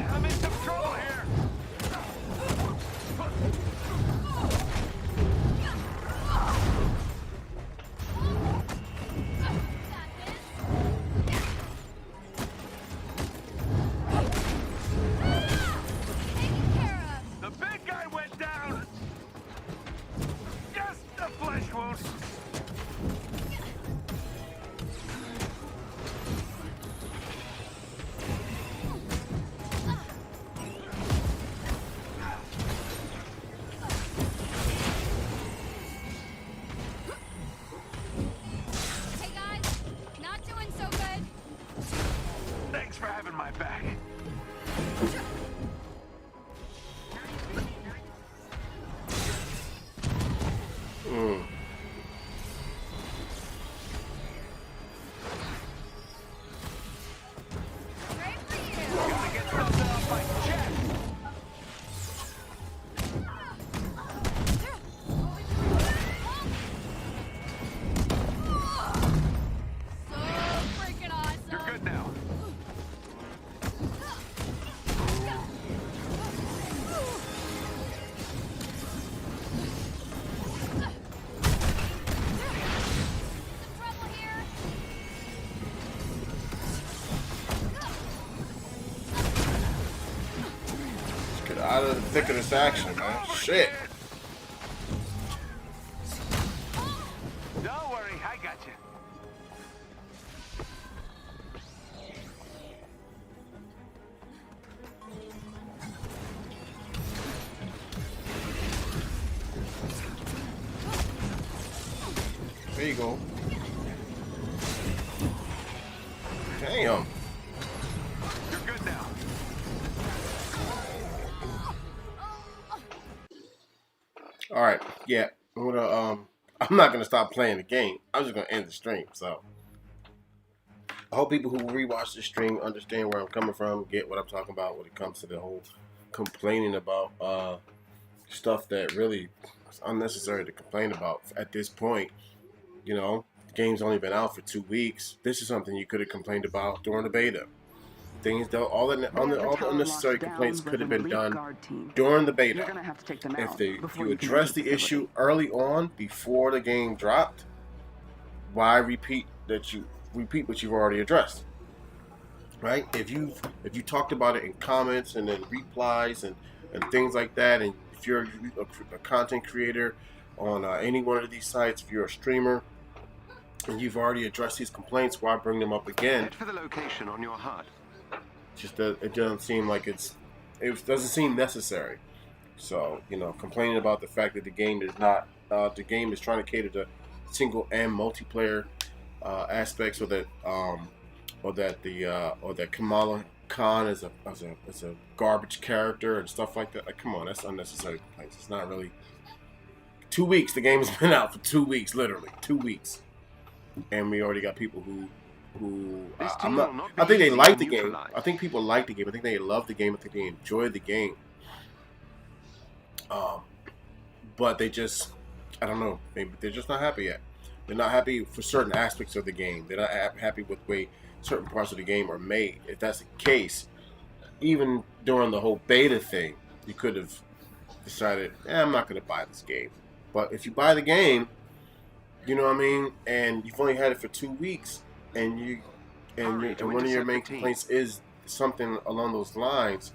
I'm in some trouble here.
Get out of the thick of this action, man. Shit.
Don't worry, I got you.
There you go. Damn.
You're good now.
All right. Yeah. I'm not gonna stop playing the game. I'm just gonna end the stream. So I hope people who rewatch the stream understand where I'm coming from, get what I'm talking about when it comes to the whole complaining about stuff that really is unnecessary to complain about at this point. You know, the game's only been out for 2 weeks. This is something you could have complained about during the beta. Things though, all the unnecessary complaints could have been done during the beta.
You're gonna have to take them out
If
before
you
you can
address
leave the
the issue
facility.
early on before the game dropped, why repeat what you've already addressed? Right? If you talked about it in comments and then replies and things like that, and if you're a content creator on any one of these sites, if you're a streamer and you've already addressed these complaints, why bring them up again?
Head for the location on your HUD.
Just it doesn't seem like it doesn't seem necessary. So, you know, complaining about the fact that the game is not the game is trying to cater to single and multiplayer aspects, or that Kamala Khan is a garbage character and stuff like that. Like, come on, that's unnecessary complaints. It's not really 2 weeks. The game has been out for 2 weeks, literally 2 weeks, and we already got people who I think they like the game. I think people like the game. I think they love the game. I think they enjoy the game. But they just, I don't know, maybe they're just not happy yet. They're not happy for certain aspects of the game. They're not happy with the way certain parts of the game are made. If that's the case, even during the whole beta thing, you could have decided, I'm not going to buy this game. But if you buy the game, you know what I mean, and you've only had it for 2 weeks, and one of your main complaints is something along those lines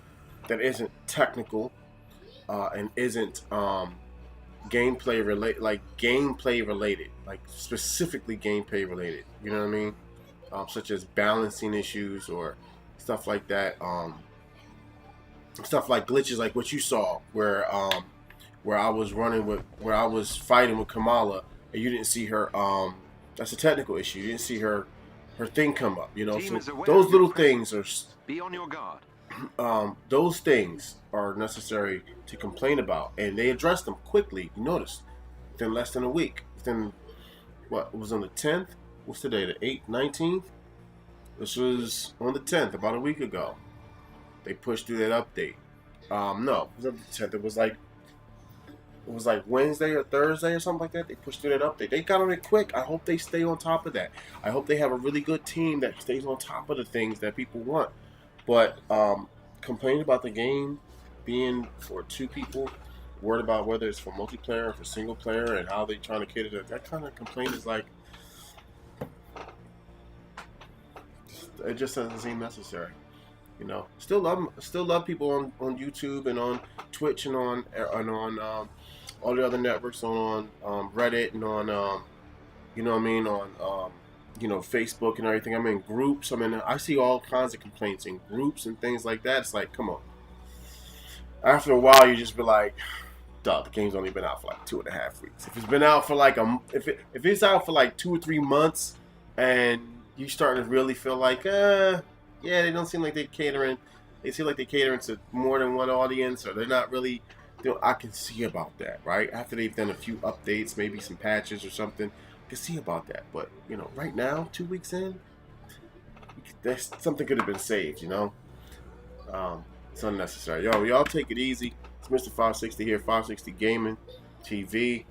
that isn't technical and isn't gameplay related, like specifically gameplay related. You know what I mean? Such as balancing issues or stuff like that. Stuff like glitches, like what you saw, where I was fighting with Kamala, and you didn't see her. That's a technical issue. You didn't see her thing come up. You know, so those little things are.
Be on your guard.
Those things are necessary to complain about, and they addressed them quickly. You notice, within less than a week. Within what, it was on the 10th? What's today? The 8th, 19th? This was on the 10th, about a week ago. They pushed through that update. No, it was on the 10th. It was like Wednesday or Thursday or something like that. They pushed through that update. They got on it quick. I hope they stay on top of that. I hope they have a really good team that stays on top of the things that people want. But complaining about the game being for 2 people, worried about whether it's for multiplayer or for single player, and how they trying to cater to that kind of complaint is like, it just doesn't seem necessary. You know, still love people on YouTube and on Twitch and on all the other networks, on Reddit and on you know what I mean, on Facebook and everything. I'm in groups. I see all kinds of complaints in groups and things like that. It's like, come on. After a while, you just be like, duh, the game's only been out for like 2.5 weeks. If it's been out for like if it's out for like 2 or 3 months, and you starting to really feel like, yeah, they don't seem like they're catering. They seem like they're catering to more than one audience, or they're not really. I can see about that, right? After they've done a few updates, maybe some patches or something, I can see about that. But right now, 2 weeks in, something could have been saved. It's unnecessary. Y'all take it easy. It's Mr. 560 here, 560 Gaming TV.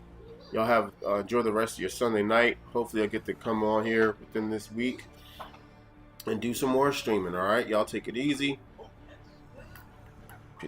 Y'all have enjoy the rest of your Sunday night. Hopefully, I get to come on here within this week and do some more streaming. All right, y'all take it easy.